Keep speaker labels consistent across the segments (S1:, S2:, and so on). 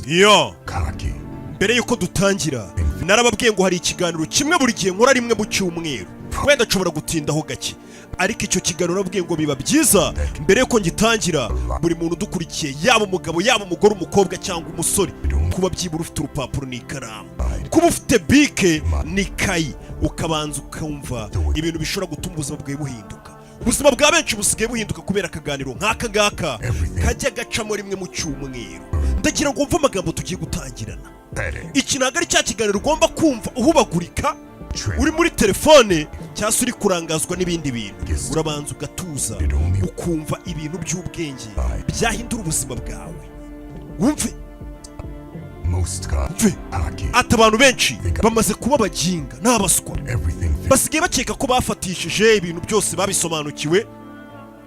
S1: Yo mbere yuko dutangira narababwiye ngo hari ikiganiro kimwe buri gihe nkora rimwe mu cyumweru wenda nshobora gutindaho gake ariko icyo kiganiro nabwiye ngo biba byiza mbere yuko ngitangira buri muntu udukurikiye yaba umugabo yaba umugore umukobwa cyangwa umusore kuba byibura ufite urupapuro n'ikaramu kuba ufite bike n'ikayi ukabanza ukumva ibintu bishobora gutuma ubuzima bwawe buhinduka. Ubuzima bwa benshi busigaye buhinduka kubera akaganiro nk'aka ngaka kajya gacamo rimwe mu cyumweru. Ndagira ngo mve amagambo tugiye gutangirana. Iki ntabwo ari cya kiganiro ugomba kumva uhubagurika uri muri telefone cyangwa se uri kurangazwa n'ibindi bintu. Urabanza ugatuza ukumva ibintu by'ubwenge byahindura ubuzima bwawe. Wumve ati abantu benshi bamaze kuba abaginga n'abaswa, basigaye bakeka ko bafatishije ibintu byose babisobanukiwe.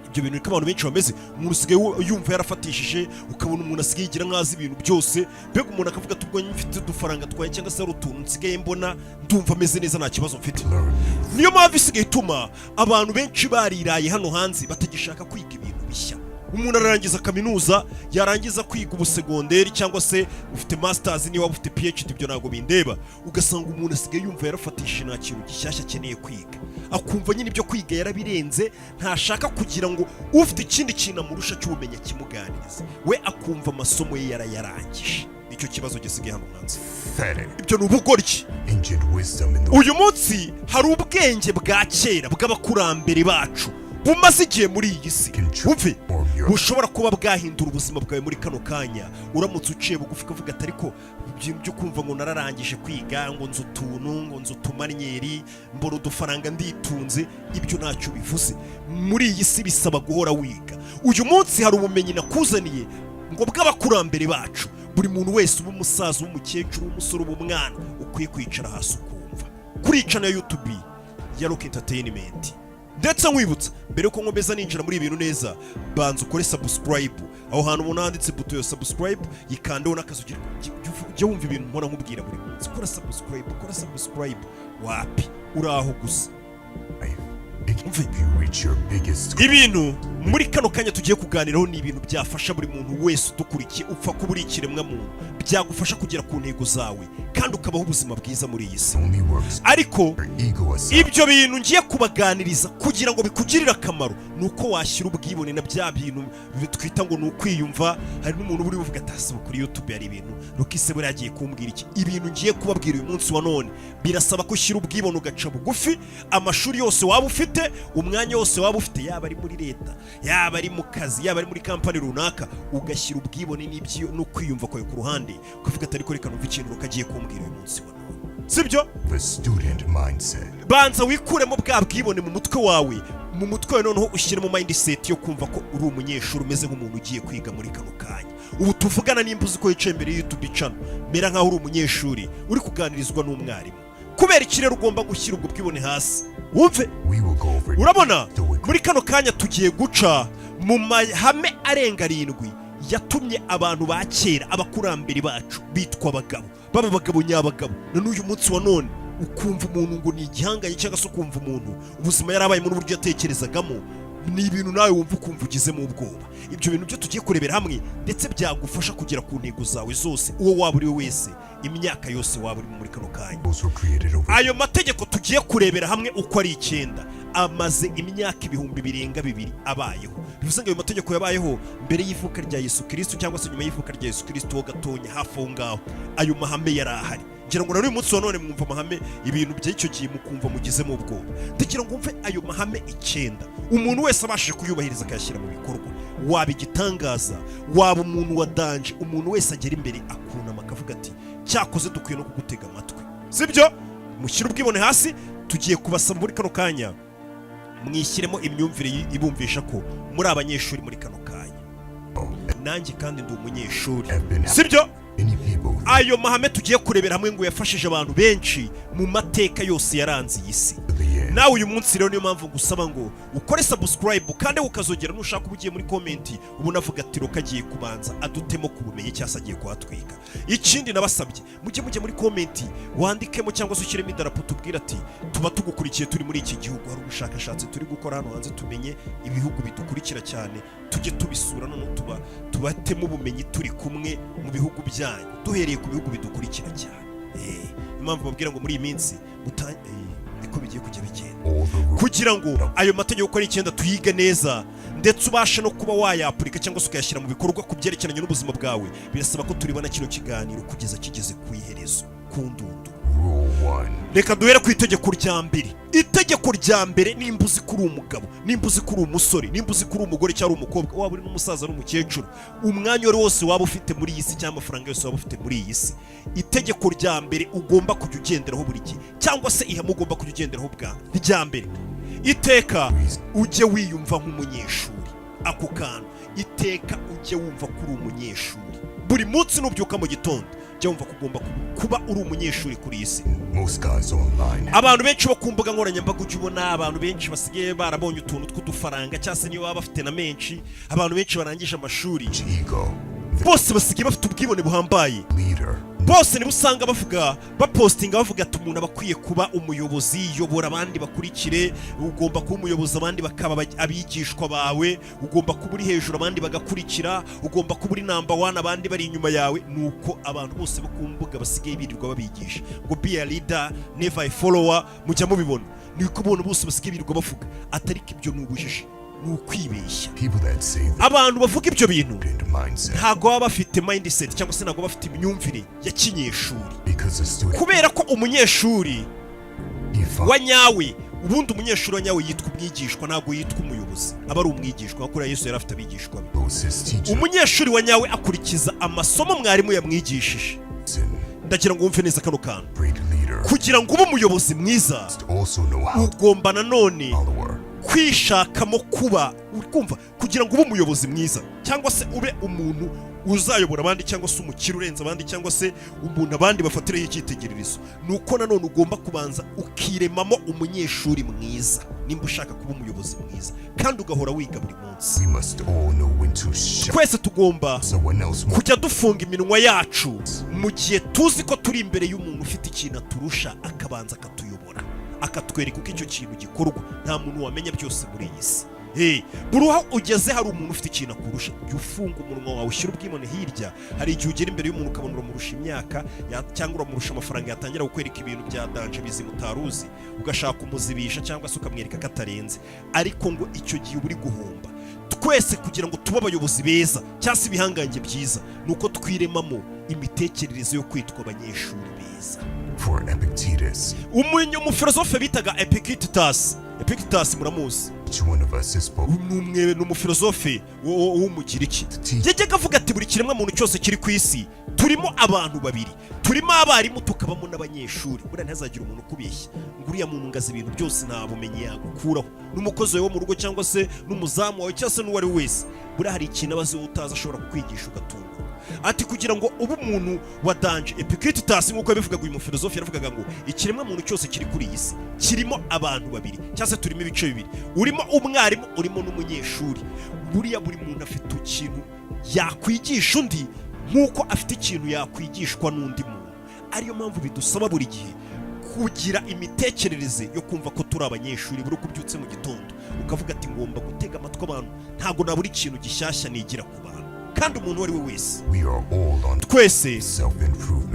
S1: Ibyo bintu niko abantu benshi bameze. Umuntu usigaye yumva yarafatishije, ukabona umuntu asigaye yigira nk'azi ibintu byose, mbega umuntu akavuga ati ubwo mfite udufaranga twaye cyangwa se hari utuntu nsigaye mbona ndumva ameze neza nta kibazo mfite. Niyo mpamvu isigaye ituma abantu benshi bariraye hano hanze batagishaka kwiga ibintu bishya. Umuntu ararangiza kaminuza, yarangiza kwiga ubusegonderi cyangwa se ufite masters niba ufite PhD ibyo ntago bindeba, ugasanga umuntu asigaye yumva yarafatishije nta kintu gishyashya akeneye kwiga, akumva nyine ibyo kwiga yarabirenze, ntashaka kugira ngo ufite ikindi kintu amurusha cy'ubumenyi kimuganiriza, we akumva amasomo ye yarayarangije. Nicyo kibazo gisigaye hano hanze. Ibyo ni ubugoryi. Uyu munsi hari ubwenge bwa kera bw'abakurambere bacu bumaze igihe muri iyi si, wumve bushobora kuba bwahindura ubuzima bwawe muri kano kanya uramutse uciye bugufi ukavuga ati ariko ibintu byo kumva ngo nararangije kwiga, ngo nzi utuntu, ngo nzi utumanyeri, mbona udufaranga nditunze, ibyo ntacyo bivuze. Muri iyi si bisaba guhora wiga. Uyu munsi hari ubumenyi nakuzaniye ngo bw'abakurambere bacu buri muntu wese uba umusaza, umukecuru, umusore, umwana ukwiye kwicara hasi ukumva kuri channel ya YouTube ya Rock Entertainment. Ndetse nkwibutsa mbere yuko nkomeza ninjira muri ibintu neza, banza ukore subscribe. Aho hantu umuntu handitse buto yo subscribe yikandeho n'akazu jya wumva ibintu mpora nkubwira buri munsi. Kora subscribe wapi uraho gusa. Ibintu muri kano kanya tugiye kuganiraho ni ibintu byafasha buri muntu wese udukurikiye upfa kuba uri ikiremwa muntu, byagufasha kugera ku ntego zawe kandi ukabaho ubuzima bwiza muri iyi si. Ariko ibyo bintu ngiye kubaganiriza kugira ngo bikugirire akamaro nuko washyira ubwibone na bya bintu twita ngo nukwiyumva. Hari n'umuntu uri uvuga atasiba kuri YouTube yari ibintu Rukise buri yagiye kumbwira iki. Ibintu ngiye kubabwira uyu munsi wa none birasaba ko ushyira ubwibone ugaca bugufi. Amashuri yose waba ufite, umwanya wose waba ufite, yaba ari muri leta, yaba ari mu kazi, yaba ari muri kampani runaka, ugashyira ubwibone n'ibyo no kwiyumva kwawe ku ruhande ukavuga ati ariko reka numva ikintu rukagiye kumbwira uyu munsi wa none, sibyo? Banza wikuremo bwa bwibone mu mutwe wawe, mu mutwe wawe noneho ushyiremo mindset yo kumva ko uri umunyeshuri umeze nk'umuntu ugiye kwiga muri kano kanya. Ubu tuvugana nimba uzi ko yicaye imbere YouTube channel mera nkaho uri umunyeshuri uri kuganirizwa n'umwarimu. Kubera iki rero ugomba gushyira ubwo bwibone hasi? Wumve, urabona muri kano kanya tugiye guca mu mahame arenga 7 yatumye abantu ba kera abakurambere bacu bitwa abagabo, baba abagabo nyabagabo. None uyu munsi wa none ukumva umuntu ngo ni igihanganye cyangwa se ukumva umuntu ubuzima yarabaye mu buryo yatekerezagamo, ni ibintu nawe wumva ukumva ugizemo ubwoba. Ibyo bintu byo tugiye kurebera hamwe ndetse byagufasha kugera ku ntego zawe zose, uwo waba uri wese, imyaka yose waba uri muri kano kanya. Ayo mategeko tugiye kurebera hamwe uko ari 9 amaze imyaka 2,200 abayeho. Bivuze ngo ayo mategeko yabayeho mbere y'ivuka rya Yesu Kristo cyangwa se nyuma y'ivuka rya Yesu Kristo ho gatonya hafi aho ngaho. Ayo mahame yarahari. Ngira ngo uyu munsi wa none mwumva amahame, ibintu by'icyo gihe mukumva mugizemo ubwoba. Ndagira ngo mve ayo mahame 9 umuntu wese abashije kuyubahiriza akayashyira mu bikorwa, waba igitangaza, waba umuntu wa danje, umuntu wese agera imbere akunama akavuga ati cyakoze dukwiye no kugutega amatwi, sibyo? Mushyira ubwibone hasi. Tugiye kubasaba muri kano kanya mwishyiremo imyumvire ibumvisha ko muri abanyeshuri muri kano kanya. Nanjye kandi ndi umunyeshuri, sibyo? Ayo mahame tugiye kurebera hamwe ngo yafashije abantu benshi mu mateka yose yaranze iyi si. nawe uyu munsi rero niyo mpamvu ngusaba ngo ukore subscribe kandi ukazogera nushaka ubugiye muri comment ubona avuga ati roka agiye kubanza adutemo kubumenye cyase agiye kuhatwika. Ikindi nabasabye mujye muri comment wandikemo cyangwa se ushyiremo idarapo tubwira ati tuba tugukurikiye turi muri iki gihugu, hari ubushakashatsi turi gukora hano hanze tumenye ibihugu bidukurikira cyane, tujye tubisura none tubatemo ubumenyi turi kumwe mu bihugu byanyu duhereye ku bihugu bidukurikira cyane. Impamvu babwira ngo muri iyi minsi niko bigiye kujya bigenda kugira ngo ayo mategeko uko ari 9 tuyiga neza ndetse ubashe no kuba wayapurika cyangwa se ukayashyira mu bikorwa ku byerekeranye n'ubuzima bwawe. Birasaba ko turibona kino kiganiro kugeza kigeze ku iherezo ku ndundu. Reka duhere ku itegeko rya mbere. Itegeko rya mbere nimba uzi kuri umugabo, nimba uzi kuri umusore, nimba uzi kuri umugore cyangwa umukobwa, waba uri n'umusaza n'umukecuru, umwanya wose waba ufite muri iyi si cyangwa amafaranga yose waba ufite muri iyi si, itegeko rya mbere ugomba kujya ugenderaho buri gihe cyangwa se ihame ugomba kujya ugenderaho bwa rya mbere, iteka ujye wiyumva nk'umunyeshuri. Ako kantu iteka ujye wumva kuri umunyeshuri. Buri munsi nubyuka mu gitondo jya wumva kugomba kuba uri umunyeshuri kuri iyi si. Abantu benshi bo ku mbuga nkoranyambaga ujya ubona abantu benshi basigaye barabonye utuntu tw'udufaranga cyangwa se niyo baba bafite na menshi. Abantu benshi barangije amashuri bose basigaye bafite ubwibone buhambaye. Bose niba usanga bapostinga bavuga ati umuntu abakwiye kuba umuyobozi, yobora abandi bakurikire, ugomba kuba umuyobozi abandi bakaba abigishwa bawe, ugomba kuba uri hejuru abandi bagakurikira, ugomba kuba uri number 1 abandi bari inyuma yawe. Nuko abantu bose bo ku mbuga basigaye birirwa babigisha ngo be a leader never a follower. Mujya mubibona niko ubona bose basigaye birirwa bavuga atari ko ibyo nubujije nukwibeshya. Abantu bavuga ibyo bintu ntago baba bafite mindset cyangwa se ntago bafite imyumvire ya kinyeshuri, kubera ko umunyeshuri wa nyawe, ubundi umunyeshuri wa nyawe yitwa umwigishwa ntago yitwa umuyobozi, aba ari umwigishwa kuko Yesu yari afite abigishwa be. Umunyeshuri wa nyawe akurikiza amasomo mwarimu yamwigishije. Ndagira ngo wumve neza kano kantu. Kugira ngo ube umuyobozi mwiza ugomba nanone kwishakamo kuba ukumva. Kugira ngo ube umuyobozi mwiza cyangwa se ube umuntu uzayobora abandi cyangwa se umukire urenza abandi cyangwa se umuntu abandi bafatireho icyitegererezo, nuko nanone ugomba kubanza ukiremamo umunyeshuri mwiza nimba ushaka kuba umuyobozi mwiza kandi ugahora wiga buri munsi. Twese tugomba kujya dufunga iminwa yacu mu gihe tuzi ko turi imbere y'umuntu ufite ikintu aturusha, akabanza akatuyobora akatwereka uko icyo kintu gikorwa. Nta muntu wamenya byose muri iyi si. Buruha ugeze hari umuntu ufite ikintu akurusha, jya ufunga umunwa wawe, ushyira ubwibone hirya. Hari igihe ugera imbere y'umuntu ukabona uramurusha imyaka cyangwa uramurusha amafaranga, yatangira kukwereka ibintu bya danje bizima utaruzi, ugashaka umuzibisha cyangwa se ukamwereka katarenze, ariko ngo icyo gihe uri guhomba. Twese kugira ngo tube abayobozi beza cyangwa se ibihangange byiza nuko twiremamo imitekerereze yo kwitwa abanyeshuri beza. Umufilozofe bitaga Epictetus muramuzi. Ni umufilozofe w'umugiriki. Yajyaga avuga ati buri kiremwa muntu cyose kiri ku isi turimo abantu babiri, turimo abarimu tukabamo n'abanyeshuri. Buriya ntazagira umuntu ukubeshya ngo uriya muntu ngaza ibintu byose nta bumenyi yagukuraho. N'umukozi wawe wo mu rugo cyangwa se n'umuzamu wawe cyangwa se n'uwari wese, buriya hari ikintu abazi utazi ashobora kukwigisha ugatunga. Ati kugira ngo ube umuntu wa danje, Epictetus nk'uko yabivugaga uyu mufilozofe yaravugaga ngo ikiremwa muntu cyose kiri kuri iyi si kirimo abantu babiri cyangwa se turimo ibice bibiri, urimo umwarimu urimo n'umunyeshuri. Buriya buri muntu afite ikintu yakwigisha undi nk'uko afite ikintu yakwigishwa n'undi muntu. Ariyo mpamvu bidusaba buri gihe kugira imitekerereze yo kumva ko turi abanyeshuri. Buri uko ubyutse mu gitondo ukavuga ati ngomba gutega amatwi abantu, ntago na buri kintu gishyashya nigira ku bantu. Kandi umuntu wari we wese twese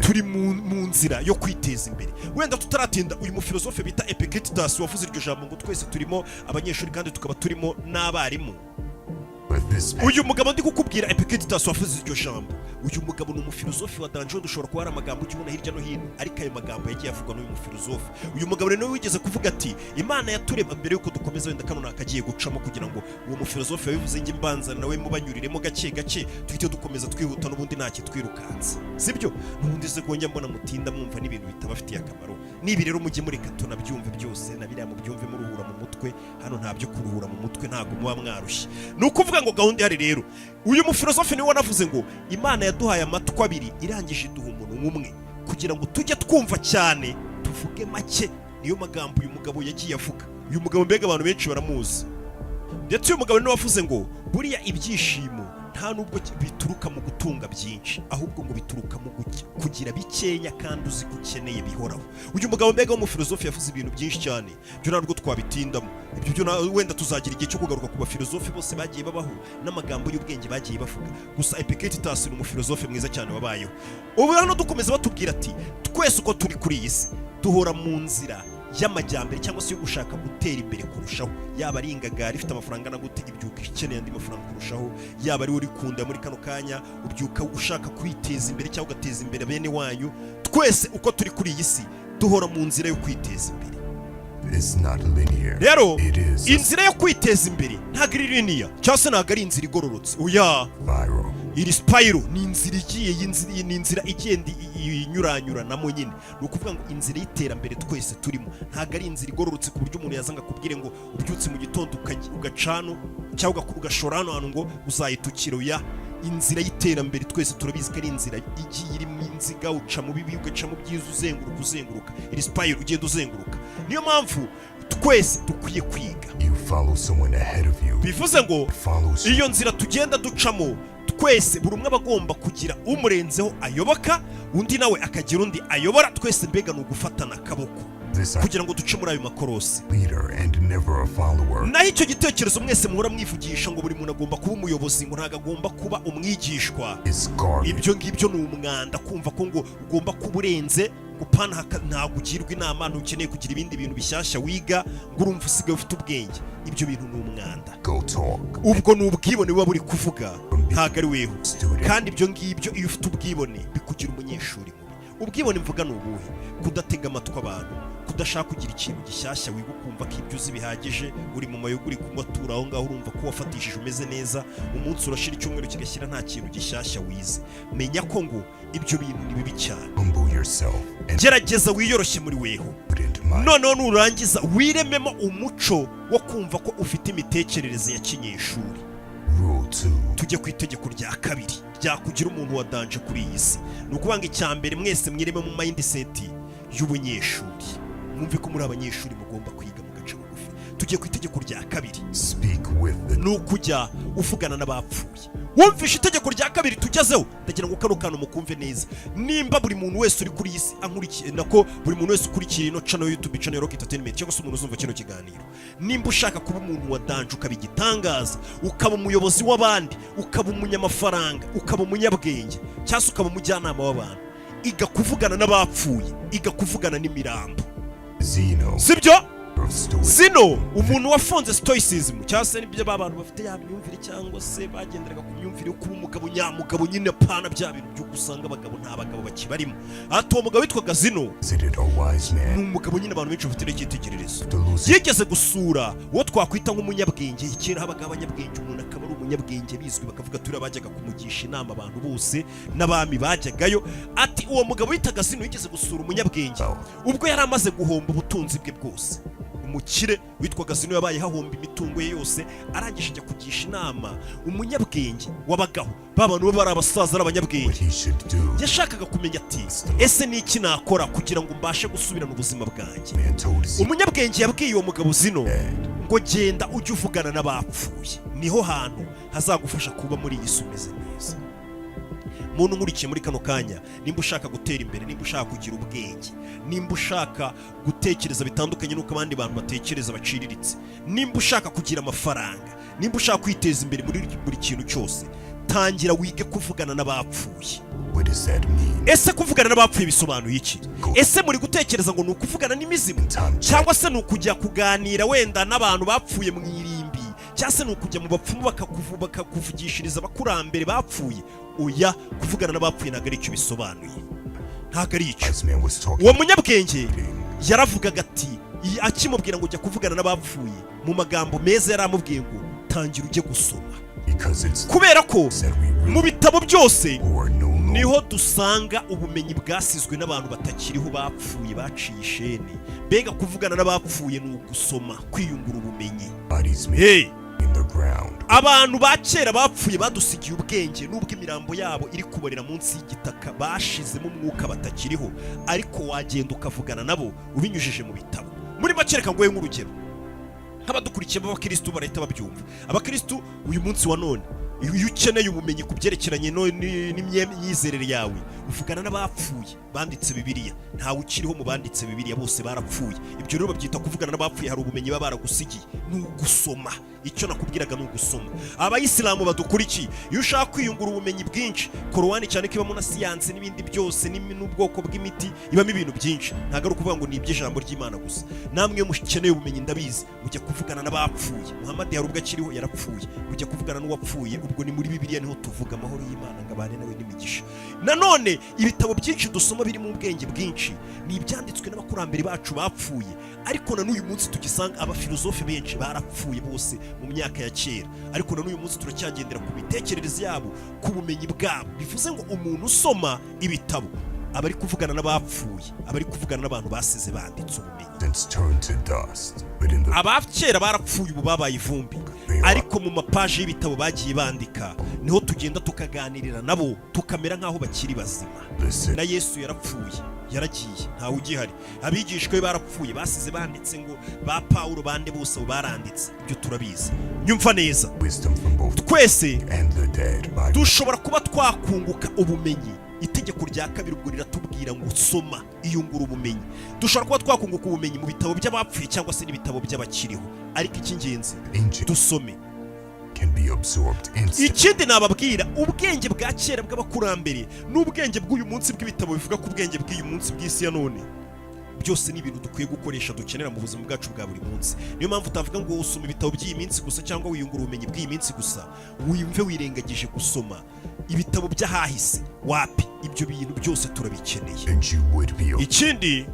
S1: turi mu nzira yo kwiteza imbere. Wenda tutaratinda uyu mufilozofe bita Epictetus wavuze iryo jambo ngo twese turimo abanyeshuri kandi tukaba turimo n'abarimu. Uyu mugabo ndi kukubwira Epictetus wavuze iryo jambo, uyu mugabo ni umufilozofe wa danje. Dushobora kuba ari amagambo ukibona hirya no hino, ariko ayo magambo yagiye avugwa n'uyu mufilozofe. Uyu mugabo rero wigeze kuvuga ati Imana yaturema mbere yuko dukomeza, wenda kano nakagiye gucamo kugira ngo uwo mufilozofe yabivuze nge mbanza nawe mubanyuriremo gake gake tuhite dukomeza twihuta n'ubundi ntacyo twirukanze, sibyo? N'ubundi se kongera mbona mutinda mwumva n'ibintu bitabafitiye akamaro. Nibi rero mujye mureka tunabyumve byose na biriya mubyumve muruhura mu mutwe. Hano ntabyo kuruhura mu mutwe, ntago muba mwarushye. Ni ukuvuga ngo gahunda ihari rero, uyu mufilozofe niwe wanavuze ngo Imana yaduhaye amatwi abiri irangije iduha umuntu umwe kugira ngo tujye twumva cyane tuvuge make. Niyo magambo uyu mugabo yagiye avuga. uyu mugabo mbega abantu benshi baramuzi ndetse uyu mugabo ni wavuze ngo buriya ibyishimo nta nubwo bituruka mu gutunga byinshi ahubwo ngo bituruka mu kugira bikenya kandi uzi ko ukeneye bihoraho. Uyu mugabo mbega w'umufilozofi yavuze ibintu byinshi cyane byo ntabwo twabitindamo, ibyo wenda tuzagira igihe cyo kugaruka ku bafilozofi bose bagiye babaho n'amagambo y'ubwenge bagiye bavuga. Gusa Epictetus ni umufilozofi mwiza cyane wabayeho. Ubu hano dukomeza batubwira ati twese uko turi kuri iyi si duhora mu nzira y'amajyambere cyangwa se yo gushaka gutera imbere kurushaho, yaba ari ingagari ifite amafaranga na gute ibyuka ikeneye andi mafaranga kurushaho, yaba ari uri kunda muri kano kanya ubyuka ushaka kwiteza imbere cyangwa ugateza imbere bene wanyu. Twese uko turi kuri iyi si duhora mu nzira yo kwiteza imbere. Rero inzira yo kwiteza imbere ntabwo iri linear cyangwa se ntabwo ari inzira igororotse, oya iri spiral, ni inzira igiye, ni inzira igenda inyuranyuranamo nyine. Ni ukuvuga ngo inzira y'iterambere twese turimo ntabwo ari inzira igororotse ku buryo umuntu yazanga kubwire ngo ubyutse mu gitondo ugacano cyangwa ugashora hano hantu ngo uzayitukira, oya. Inzira y'iterambere twese turabizi ko ari inzira igiye irimo inziga, uca mu bibi ugaca mu byiza, uzenguruka iri spiral ugenda uzenguruka. Niyo mpamvu twese dukwiye kwiga. Bivuze ngo iyo nzira tugenda ducamo twese buri umwe abagomba kugira umurenzeho ayoboka, undi nawe akagira undi ayobora, twese mbega ni ugufatana akaboko kugira ngo duce muri ayo makorosi. Naho icyo gitekerezo mwese muhora mwivugisha ngo buri muntu agomba kuba umuyobozi, ngo ntabwo agomba kuba umwigishwa, ibyo ngibyo ni umwanda. Kumva ko ngo ugomba kuba urenze, ngo pana ntabwo ugirwa inama, ntukeneye kugira ibindi bintu bishyashya wiga, ngo urumva usigaye ufite ubwenge, ibyo bintu ni umwanda. Ubwo ni ubwibone buba buri kuvuga, ntabwo ari weho. Kandi ibyo ngibyo iyo ufite ubwibone bikugira umunyeshuri mubi. Ubwibone mvuga ni ubuhe? Kudatega amatwi abantu, kudashaka kugira ikintu gishyashya wiga ukumva ko ibyo uzi bihagije, uri mu mayoga uri kunywa tura aho ngaho urumva ko wafatishije umeze neza, umunsi urashira icyumweru kigashyira nta kintu gishyashya wize. Menya ko ngo ibyo bintu ni bibi cyane. Gerageza wiyoroshye muri weho, noneho nurangiza wirememo umuco wo kumva ko ufite imitekerereze ya kinyeshuri. Tujye ku itegeko rya kabiri ryakugira umuntu wa danje kuri iyi si. Ni ukuvuga ngo icya mbere mwese mwireme mu mindset y'ubunyeshuri, mwumve ko muri abanyeshuri mugomba kwiga mu gace bugufi. Tujye ku itegeko rya kabiri, ni ukujya uvugana n'abapfuye. Wumvishe itegeko rya kabiri tugezeho, ndagira ngo kano kantu mukumve neza. Nimba buri muntu wese uri kuri iyi si ankurikiye, nako buri muntu wese ukurikiye ino channel YouTube channel Rock Entertainment cyangwa se umuntu uzumva kino kiganiro, nimba ushaka kuba umuntu wa danje, ukaba igitangaza, ukaba umuyobozi w'abandi, ukaba umunyamafaranga, ukaba umunyabwenge, cyangwa ukaba umujyanama w'abantu, iga kuvugana n'abapfuye, iga kuvugana n'imirambo. Sibyo? Zino umuntu wafunze stoicism cyangwa se nibyo abantu bafite ya myumvire cyangwa se bagenderaga ku myumvire yo kuba umugabo nyamugabo nyine pana bya bintu byo gusanga abagabo nta bagabo bakibarimo. Ati uwo mugabo witwaga Zino ni umugabo nyine abantu benshi bafite icyitegererezo. Yigeze gusura uwo twakwita nk'umunyabwenge. Kera habaga abanyabwenge, umuntu akaba ari umunyabwenge bizwi bakavuga turi abajyaga kumugisha inama abantu bose n'abami bajyagayo. Ati uwo mugabo witaga Zino yigeze gusura umunyabwenge ubwo yari amaze guhomba ubutunzi bwe bwose. Umukire witwaga Zino yabaye hahomba imitungo ye yose, arangije ajya kugisha inama umunyabwenge wabagaho, babantu bari abasaza n'abanyabwenge. Yashakaga kumenya ati ese ni iki nakora kugira ngo mbashe gusubirana ubuzima bwanjye. Umunyabwenge yabwiye uwo mugabo Zino ngo genda ujye uvugana n'abapfuye, niho hantu hazagufasha kuba muri iyi si umeze neza. Muntu nkurikiye muri kano kanya, nimba ushaka gutera imbere, nimba ushaka kugira ubwenge, nimba ushaka gutekereza bitandukanye nuko abandi bantu batekereza baciriritse, nimba ushaka kugira amafaranga, nimba ushaka kwiteza imbere muri buri kintu cyose, tangira wige kuvugana n'abapfuye. Ese kuvugana n'abapfuye bisobanuye iki? Ese muri gutekereza ngo ni ukuvugana n'imizimu, cyangwa se ni ukujya kuganira wenda n'abantu bapfuye mu irimbi, cyangwa se ni ukujya mu bapfumu bakakuvugishiriza abakurambere bapfuye? Oya, kuvugana n'abapfuye ntabwo ari icyo bisobanuye, ntabwo ari icyo. Uwo munyabwenge yaravugaga ati, akimubwira ngo ujya kuvugana n'abapfuye, mu magambo meza yaramubwiye ngo tangira ujye gusoma, kubera ko mu bitabo byose niho dusanga ubumenyi bwasizwe n'abantu batakiriho bapfuye baciye ishene. Mbega kuvugana n'abapfuye ni ugusoma, kwiyungura ubumenyi. Abantu ba kera bapfuye badusigiye ubwenge, nubwo imirambo yabo iri kuborera munsi y'igitaka, bashizemo umwuka batakiriho, ariko wagenda ukavugana nabo ubinyujije mu bitabo. Muri make reka nguhe nk'urugero, nk'abadukurikiye b'abakristo barahita babyumva. Abakristo uyu munsi wa none, iyo ukeneye ubumenyi ku byerekeranye n'imyizerere yawe, uvugana n'abapfuye banditse Bibiliya. Ntawe ukiriho mu banditse Bibiliya, bose barapfuye. Ibyo rero babyita kuvugana n'abapfuye. Hari ubumenyi baba baragusigiye, ni ugusoma. Icyo nakubwiraga ni ugusoma. Abayisilamu badukurikiye, iyo ushaka kwiyungura ubumenyi bwinshi, Korowani cyane ko ibamo na siyansi n'ibindi byose n'ubwoko bw'imiti, ibamo ibintu byinshi. Ntabwo ari ukuvuga ngo ni iby'ijambo ry'Imana gusa. Namwe iyo mukeneye ubumenyi ndabizi, mujya kuvugana n'abapfuye. Muhammad hari ubwo akiriho yarapfuye, mujya kuvugana n'uwapfuye. Ubwo ni muri Bibiliya niho tuvuga amahoro y'Imana ngo abane nawe n'imigisha. Nanone ibitabo byinshi dusoma birimo ubwenge bwinshi ni ibyanditswe n'abakurambere bacu bapfuye, ariko na n'uyu munsi tugisanga abafilozofe benshi barapfuye bose mu myaka ya kera, ariko na n'uyu munsi turacyagendera ku mitekerereze yabo, ku bumenyi bwabo. Bivuze ngo umuntu usoma ibitabo aba ari kuvugana n'abapfuye, aba ari kuvugana n'abantu basize banditse ubumenyi. Abakera barapfuye, ubu babaye ivumbi, ariko mu mapaji y'ibitabo bagiye bandika niho tugenda tukaganirira nabo, tukamera nk'aho bakiri bazima. Na Yesu yarapfuye, yaragiye, ntawe ugihari. Abigishwa be barapfuye, basize banditse ngo ba Pawulo bande bose abo baranditse. Ibyo turabizi. Nyumva neza, twese dushobora kuba twakunguka ubumenyi. Itegeko rya kabiri ubwo riratubwira ngo soma, iyungura ubumenyi. Dushobora kuba twakunguka ubumenyi mu bitabo by'abapfuye cyangwa se n'ibitabo by'abakiriho, ariko icy'ingenzi dusome. Ikindi nababwira, ubwenge bwa kera bw'abakurambere n'ubwenge bw'uyu munsi bw'ibitabo bivuga ku bwenge bw'uyu munsi bw'isi ya none, byose ni ibintu dukwiye gukoresha, dukenera mu buzima bwacu bwa buri munsi. Niyo mpamvu utavuga ngo usoma ibitabo by'iyi minsi gusa cyangwa wiyungura ubumenyi bw'iyi minsi gusa, wiyumve wirengagije gusoma ibitabo by'ahahise. Wapi, ibyo bintu byose turabikeneye. Ikindi,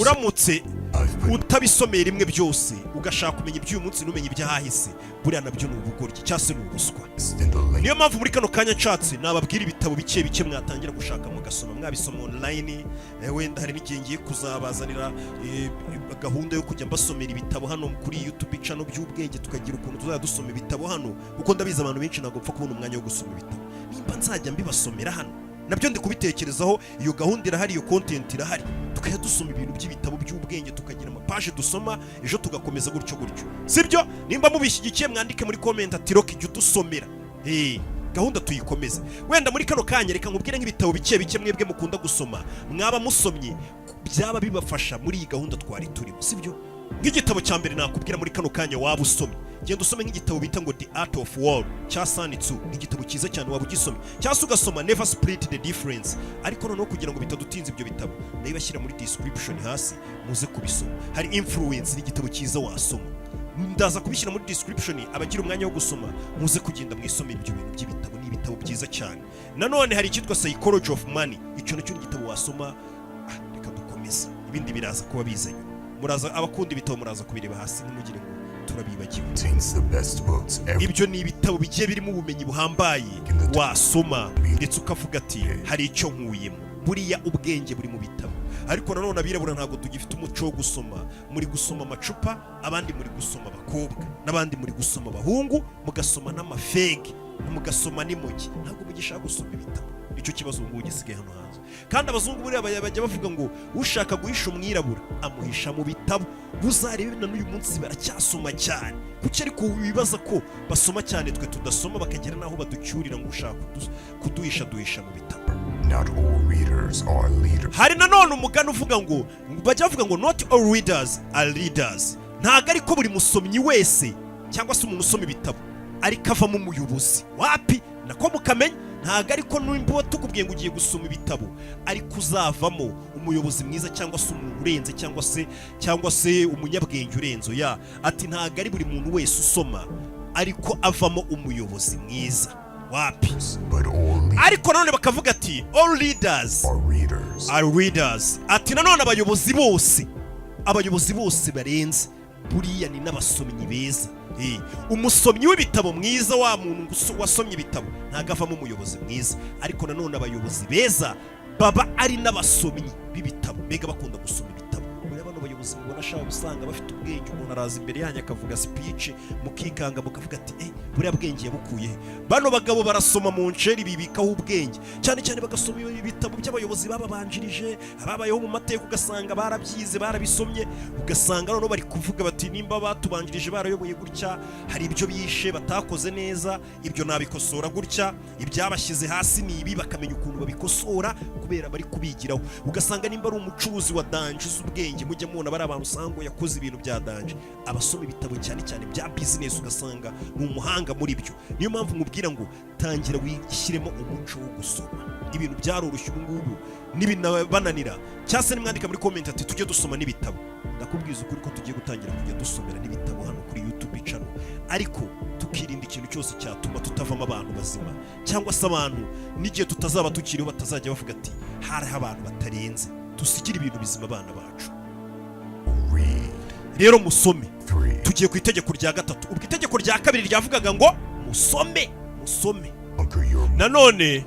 S1: uramutse utabisomeye rimwe byose ugashaka kumenya iby'uyu munsi n'umenye iby'ahahise, buriya nabyo ni ubugoryi cyangwa se ni ubuswa. Niyo mpamvu muri kano kanya nshatse nababwira ibitabo bike bike mwatangira gushaka mugasoma, mwabisoma online. Wenda hari n'igihe ngiye kuzabazanira gahunda yo kujya mbasomera ibitabo hano kuri YouTube channel by'ubwenge, tukagira ukuntu tuzajya dusoma ibitabo hano, kuko ndabizi abantu benshi ntabwo mpfa kubona umwanya wo gusoma ibitabo. Nimba nzajya mbibasomera hano, nabyo ndi kubitekerezaho. Iyo gahunda irahari, iyo content irahari, tukajya dusoma ibintu by'ibitabo by'ubwenge, tukagira amapaje dusoma, ejo tugakomeza gutyo gutyo, sibyo? Nimba mubishyigikiye mwandike muri comment ati Rock ijya udusomera, gahunda tuyikomeze. Wenda muri kano kanya reka nkubwire nk'ibitabo bike bike mwebwe mukunda gusoma, mwaba musomye byaba bibafasha muri iyi gahunda twari turimo, sibyo? Nk'igitabo cya mbere nakubwira muri kano kanya waba usomye, genda usome nk'igitabo bita ngo The Art of War cya Sun Tzu. Ni igitabo cyiza cyane, waba ugisomye. Cyangwa se ugasoma Never Split the Difference. Ariko noneho kugira ngo bitadutinze ibyo bitabo, ndabibashyira muri description hasi, muze kubisoma. Hari Influence, ni igitabo cyiza wasoma, ndaza kubishyira muri description. Abagira umwanya wo gusoma, muze kugenda mwisomera ibyo bintu by'ibitabo, ni ibitabo byiza cyane. Nanone hari icyitwa Psychology of Money, icyo nacyo ni igitabo wasoma. Reka dukomeze, ibindi biraza kuba bizanye. Muraza abakunda ibitabo muraza kubireba hasi, ntimugire ngo turabibagiwe. Ibyo ni ibitabo bigiye birimo ubumenyi buhambaye wasoma ndetse ukavuga ati hari icyo nkuyemo. Buriya ubwenge buri mu bitabo. Ariko nanone abirabura ntabwo tugifite umuco wo gusoma. Muri gusoma amacupa, abandi muri gusoma abakobwa, n'abandi muri gusoma abahungu, mugasoma n'amafege, mugasoma n'imogi. Ntabwo mugishaka gusoma ibitabo. Icyo kibazo ngo gisigaye hano hanze. Kandi abazungu buriya bajya bavuga ngo ushaka guhisha umwirabura amuhisha mu bitabo. Buzarebe na n'uyu munsi baracyasoma cyane. Kuki ariko wibaza ko basoma cyane twe tudasoma, bakagera naho baducyurira ngo ushaka kuduhisha duhisha mu bitabo. Not all readers are leaders. Hari nanone umugani uvuga ngo bajya bavuga ngo not all readers are leaders. Ntago ariko buri musomyi wese cyangwa se umuntu usoma ibitabo ariko avamo umuyobozi. Wapi, nako mukamenya. Ntago ariko n'imbuto tukubwiye ngo ugiye gusoma ibitabo ariko uzavamo umuyobozi mwiza cyangwa se umuntu urenze cyangwa se umunyabwenge urenzo. Ati ntago ari buri muntu wese usoma ariko avamo umuyobozi mwiza. Wapi, ariko nanone bakavuga ati all leaders are readers. Ati nanone abayobozi bose barenze buriya ni n'abasomyi beza. Umusomyi w'ibitabo mwiza, wa muntu wasomye ibitabo ntago avamo umuyobozi mwiza. Ariko nanone abayobozi beza baba ari n'abasomyi b'ibitabo, mbega bakunda gusoma ibitabo. Muri abantu abayobozi mubona ashaka usanga bafite ubwenge, umuntu araza imbere yanyu akavuga speech mukikanga mukavuga ati buriya bwenge yabukuye. Bano bagabo barasoma mu nceri bibikaho ubwenge, cyane cyane bagasoma ibitabo by'abayobozi bababanjirije, ababayeho mu mateka, ugasanga barabyize barabisomye, ugasanga noneho bari kuvuga bati nimba batubanjirije barayoboye gutya, hari ibyo bishe batakoze neza, ibyo nabikosora gutya, ibyabashyize hasi ni ibi, bakamenya ukuntu babikosora kubera bari kubigiraho. Ugasanga nimba ari umucuruzi wa danje z'ubwenge, mujye mubona bari abantu usanga yakoze ibintu bya danje, abasoma ibitabo cyane cyane bya business, ugasanga ni umuhanga muri byo. Niyo mpamvu mubwira ngo tangira wishyiremo umuco wo gusoma. Ibintu byaroroshye ubu ngubu n'ibinabananira, cyase nimwandika muri comment ati tujye dusoma n'ibitabo. Ndakubwiza ukuri ko tugiye gutangira kujya dusomera n'ibitabo hano kuri YouTube channel, ariko tukirinda ikintu cyose cyatuma tutavamo abantu bazima, cyangwa se abantu n'igihe tutazaba tukiriho batazajya bavuga ati hariho abantu batarenze. Tusikira ibintu bizima abana bacu. Rero musome. Tugiye ku itegeko rya gatatu. Ubwo itegeko rya kabiri ryavugaga ngo musome. Nanone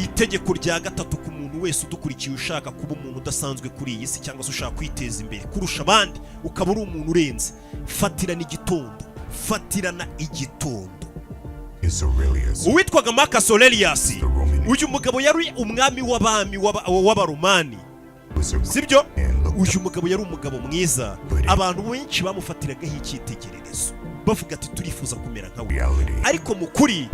S1: itegeko rya gatatu ku muntu wese udukurikiye ushaka kuba umuntu udasanzwe kuri iyi si, cyangwa se ushaka kwiteza imbere kurusha abandi, ukaba uri umuntu urenze, fatirana igitondo. Fatirana igitondo. Uwitwaga Marcus Aurelius, uyu mugabo yari umwami w'abami w'abaromani, sibyo? Uyu mugabo yari umugabo mwiza, abantu benshi bamufatiragaho icyitegererezo, bavuga ati turifuza kumera nkawe. Ariko mu kuri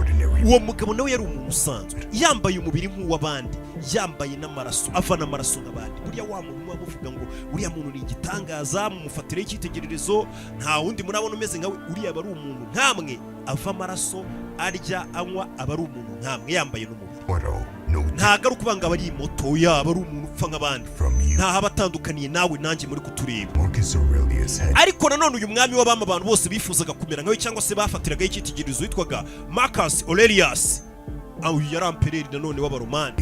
S1: uwo mugabo nawe yari umuntu usanzwe, yambaye umubiri nk'uw'abandi, yambaye n'amaraso, ava n'amaraso nk'abandi. Buriya wa muntu bavuga ngo uriya muntu ni igitangaza, mumufatiraho icyitegererezo, nta wundi murabona umeze nkawe. Uriya aba ari umuntu nkamwe, ava amaraso, arya anywa, aba ari umuntu nkamwe, yambaye n'umubiri. Ntago ari ukubanga aba ari moto, yaba ari umuntu upfa nk'abandi, ntaho abatandukaniye nawe nanjye muri kutureba. Ariko nanone uyu mwami w'abami abantu bose bifuzaga kumera nkawe, cyangwa se bafatiragaho icyitegererezo, witwaga Marcus Aurelius. Uyu yari ampereri nanone w'abaromani.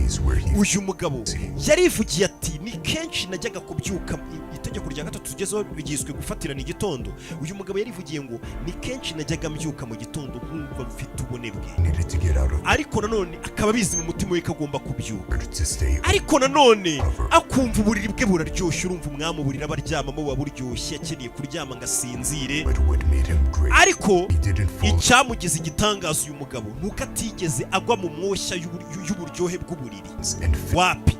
S1: Uyu mugabo yarivugiye ati ni kenshi najyaga kubyuka. Itegeko rya gatatu tugezeho bigizwe gufatirana igitondo. Uyu mugabo yarivugiye ngo ni kenshi najyaga mbyuka mu gitondo nkumva mfite ubunebwe, ariko nanone akaba bizi mu mutima we ko agomba kubyuka, ariko nanone akumva uburiri bwe buraryoshye. Urumva umwami uburiri abaryamamo buba buryoshye, akeneye kuryama ngasinzire. Ariko icyamugize igitangaza uyu mugabo nuko atigeze agwa mu mwoshya y'uburyohe bw'uburiri, wapi,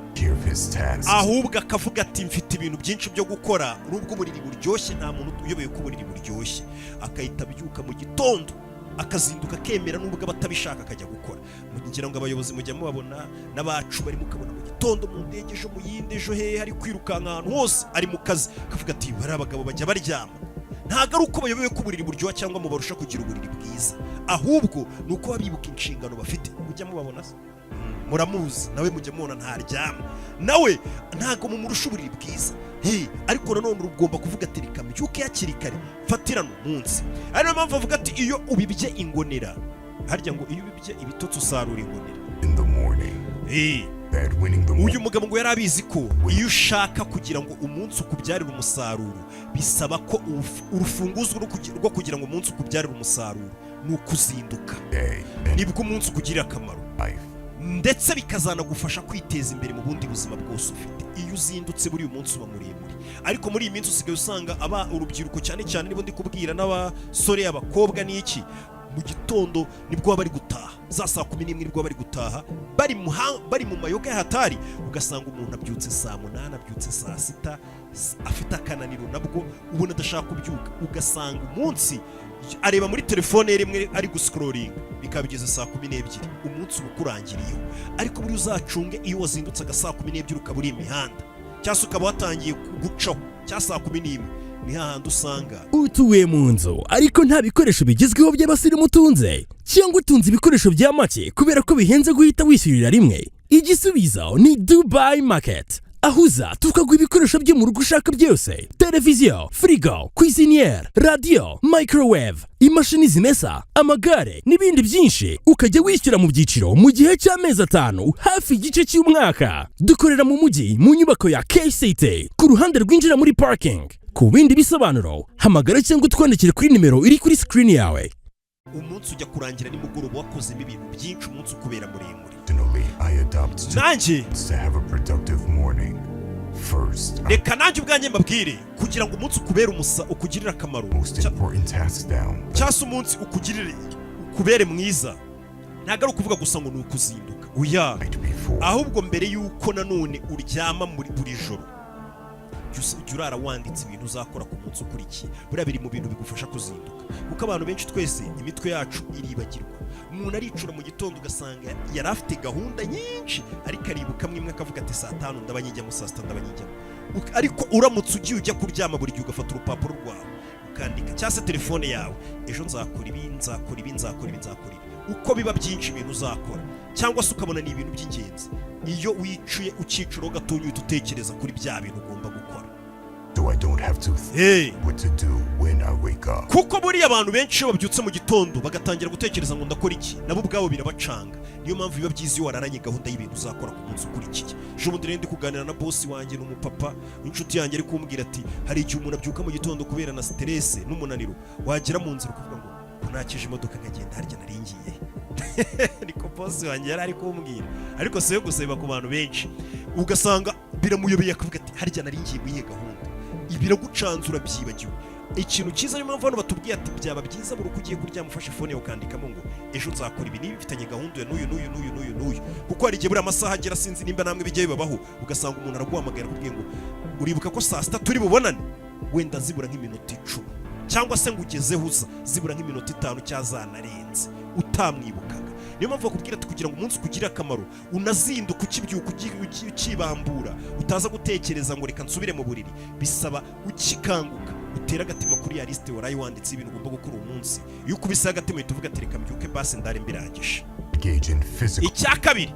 S1: ahubwo akavuga ati mfite ibintu byinshi byo gukora. Nubwo uburiri buryoshye, nta muntu uyoboye ko uburiri buryoshye, akahita abyuka mu gitondo, akazinduka akemera nubwo abatabishaka akajya gukora. Mugira ngo abayobozi mujya mubabona n'abacu bari mukabona mu gitondo mu ndege, ejo mu yindi, ejo hehe, ari kwirukanka ahantu hose, ari mu kazi, akavuga ati bari abagabo bajya baryama. Ntago ari uko bayoboye ko uburiri buryoha cyangwa mubarusha kugira uburiri bwiza, ahubwo ni uko babibuka inshingano bafite. Mujya mubabona se, muramuzi nawe, mujya mubona ntaryama, nawe ntago mumurusha uburiri bwiza. Ariko nanone ugomba kuvuga ati reka mbyuke hakiri kare, fatirana umunsi. Ari nayo mpamvu avuga ati iyo ubibye ingonera, harya ngo iyo ubibye ibitotsi usarura ingonera. Uyu mugabo ngo yari abizi ko iyo ushaka kugira ngo umunsi ukubyarire umusaruro, bisaba ko urufunguzo rwo kugira ngo umunsi ukubyarire umusaruro ni ukuzinduka. Nibwo umunsi ukugirira akamaro, ndetse bikazanagufasha kwiteza imbere mu bundi buzima bwose ufite. Iyo uzindutse buri uyu munsi uba muremure. Ariko muri iyi minsi usigaye usanga urubyiruko cyane cyane, nibo ndi kubwira n'abasore, abakobwa n'iki, mu gitondo nibwo bari gutaha, za saa 11 nibwo bari gutaha, bari mu mayoga ya hatari. Ugasanga umuntu abyutse saa 8, abyutse saa 6, afite akananiro nabwo ubona adashaka kubyuka. Ugasanga umunsi areba muri telefone rimwe ari guscrolling, bikabigeze saa 12, umunsi ukurangiriyeho. Ariko buri uzacunge iyo wazindutse saa 12 ukaba uri imihanda, cyangwa ukaba watangiye gucaho cya saa 11, ni hahandi usanga
S2: utuye mu nzu ariko nta bikoresho bigezweho by'abasirimu utunze, cyangwa utunze ibikoresho bya make kubera ko bihenze guhita wishyurira rimwe. Igisubizo ni Dubai Market, ahuza tukaguha ibikoresho byo mu rugo ushaka byose: televiziyo, frigo, cuisinière, radio, microwave, imashini zimesa, amagare n'ibindi byinshi, ukajya wishyura mu byiciro mu gihe cy'amezi 5 hafi igice cy'umwaka. Dukorera mu mujyi mu nyubako ya KCT ku ruhande rwinjira muri parking. Ku bindi bisobanuro hamagara cyangwa twandikire kuri nimero iri kuri screen yawe.
S1: Umunsi ujya kurangira nimugoroba wakozemo ibintu byinshi, umunsi ukubera muremure. Nanjye
S3: First,
S1: reka nanjye ubwanjye mbabwire kugira ngo umunsi ukugirire akamaro
S3: most important tasks down.
S1: cyangwa se umunsi ukubere mwiza ntabwo ari ukuvuga gusa ngo ni ukuzinduka oya
S3: Night before.
S1: ahubwo mbere y'uko nanone uryama muri buri joro jya urara wanditse ibintu uzakora ku munsi ukurikiye buriya biri mu bintu bigufasha kuzinduka kuko abantu benshi twese imitwe yacu iribagirwa umuntu aricura mu gitondo ugasanga yari afite gahunda nyinshi ariko aribuka imwe akavuga ati saa tanu ndaba nyijyamo saa sita ndaba nyijyamo ariko uramutse ugiye ujya kuryama buri gihe ugafata urupapuro rwawe ukandika cyangwa se telefone yawe ejo nzakora ibi nzakora ibi nzakora ibi nzakora ibi uko biba byinshi ibintu uzakora cyangwa se ukabona ni ibintu by'ingenzi iyo wicuye ukiciro gatonya uhita utekereza kuri bya bintu ugomba gukora
S3: So I don't have to think what to do when I wake up.
S1: kuko buriya abantu benshi iyo babyutse mu gitondo bagatangira gutekereza ngo ndakora iki nabo ubwabo birabacanga niyo mpamvu biba byiza iyo wararanye gahunda y'ibintu uzakora ku munsi ukurikiye ejo bundi rero ndi kuganira na bosi wanjye n'umupapa w'inshuti yanjye ari kumbwira ati hari igihe umuntu abyuka mu gitondo kubera na stress n'umunaniro wagera mu nzira ukavuga ngo nakije imodoka nkagenda harya naringiye niko bosi wanjye yari ari kumbwira ariko se yo guseba ku bantu benshi ugasanga biramuyobeye akavuga ati harya naringiye mu iyihe gahunda ibiragucanzura byibagiwe ikintu cyiza niyo mpamvu hano batubwiye ati byaba byiza buri uko ugiye kuryama ufashe fone yawe ukandikamo ngo ejo nzakora ibi niba bifitanye gahunda ya n'uyu kuko hari igihe buriya amasaha agera sinzi nimba namwe bijya bibabaho ugasanga umuntu araguhamagara akubwiye ngo uribuka ko saa sita turi bubonane wenda zibura nk'iminota 10 cyangwa se ngo ugezeho uza zibura nk'iminota 5 cyangwa zanarenze utamwibukaga niyo mpamvu bakubwira ati kugira ngo umunsi ukugire akamaro unazinduka ukibyuka ukibambura utaza gutekereza ngo reka nsubire mu buriri bisaba ukikanguka utera agatima kuri ya liste warayi wanditse ibintu ugomba gukora uwo munsi iyo ukubise agatima uhita uvuga ati reka mbyuke basi ndare mbirangije icya kabiri